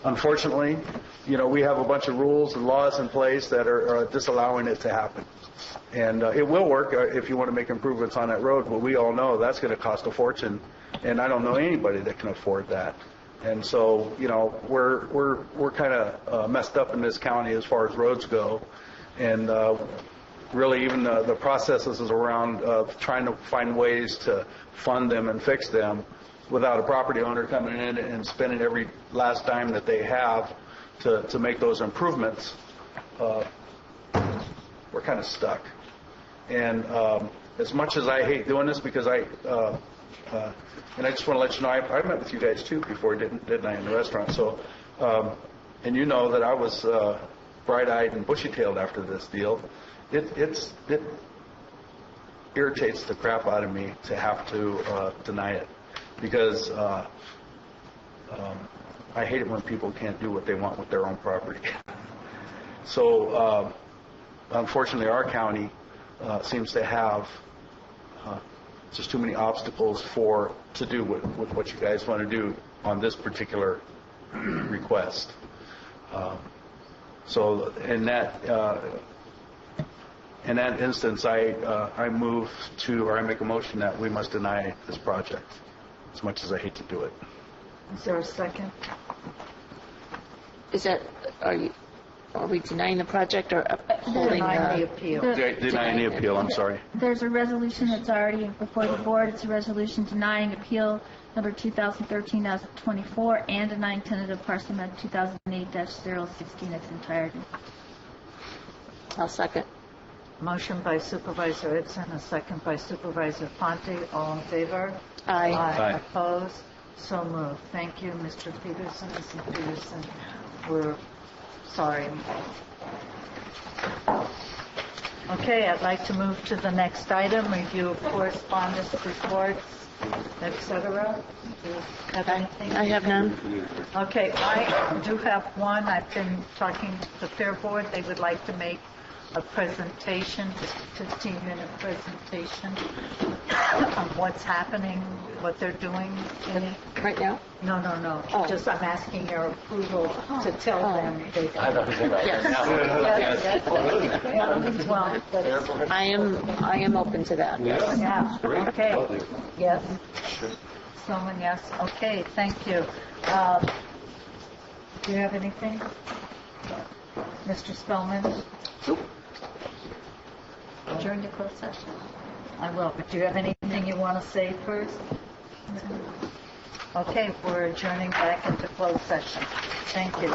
S20: unfortunately, we have a bunch of rules and laws in place that are disallowing it to happen. And it will work if you want to make improvements on that road, but we all know that's going to cost a fortune, and I don't know anybody that can afford that. And so, we're kind of messed up in this county as far as roads go, and really even the processes around trying to find ways to fund them and fix them without a property owner coming in and spending every last dime that they have to make those improvements. We're kind of stuck. And as much as I hate doing this, because and I just want to let you know, I met with you guys too before, didn't I, in the restaurant? So, and you know that I was bright-eyed and bushy-tailed after this deal. It irritates the crap out of me to have to deny it, because I hate it when people can't do what they want with their own property. So, unfortunately, our county seems to have just too many obstacles to do with what you guys want to do on this particular request. So in that instance, I move to, or I make a motion that we must deny this project, as much as I hate to do it.
S2: Is there a second?
S7: are we denying the project or upholding
S2: Denying the appeal.
S20: Denying the appeal, I'm sorry.
S19: There's a resolution that's already before the board. It's a resolution denying appeal number 2013-24 and denying tentative parcel map 2008-016 in its entirety.
S7: I'll second.
S2: Motion by Supervisor Itzen, a second by Supervisor Fonte. All in favor?
S7: Aye.
S20: Aye.
S2: Opposed? So moved. Thank you, Mr. Peterson. Mrs. Peterson, we're sorry. Okay, I'd like to move to the next item, review of correspondence, reports, etc. Do you have anything?
S7: I have none.
S2: Okay, I do have one. I've been talking to the Fair Board. They would like to make a presentation, just a 15-minute presentation on what's happening, what they're doing.
S7: Right now?
S2: No.
S7: Oh.
S2: Just I'm asking your approval to tell them. They
S3: I thought you said right
S7: Yes.
S2: Yes. Well, but-
S7: I am open to that.
S2: yeah, okay. Yes. Someone, yes. Okay, thank you. Do you have anything? Mr. Spellman?
S3: Nope.
S2: Adjourn to closed session. I will, but do you have anything you want to say first? Okay, we're adjourning back into closed session. Thank you.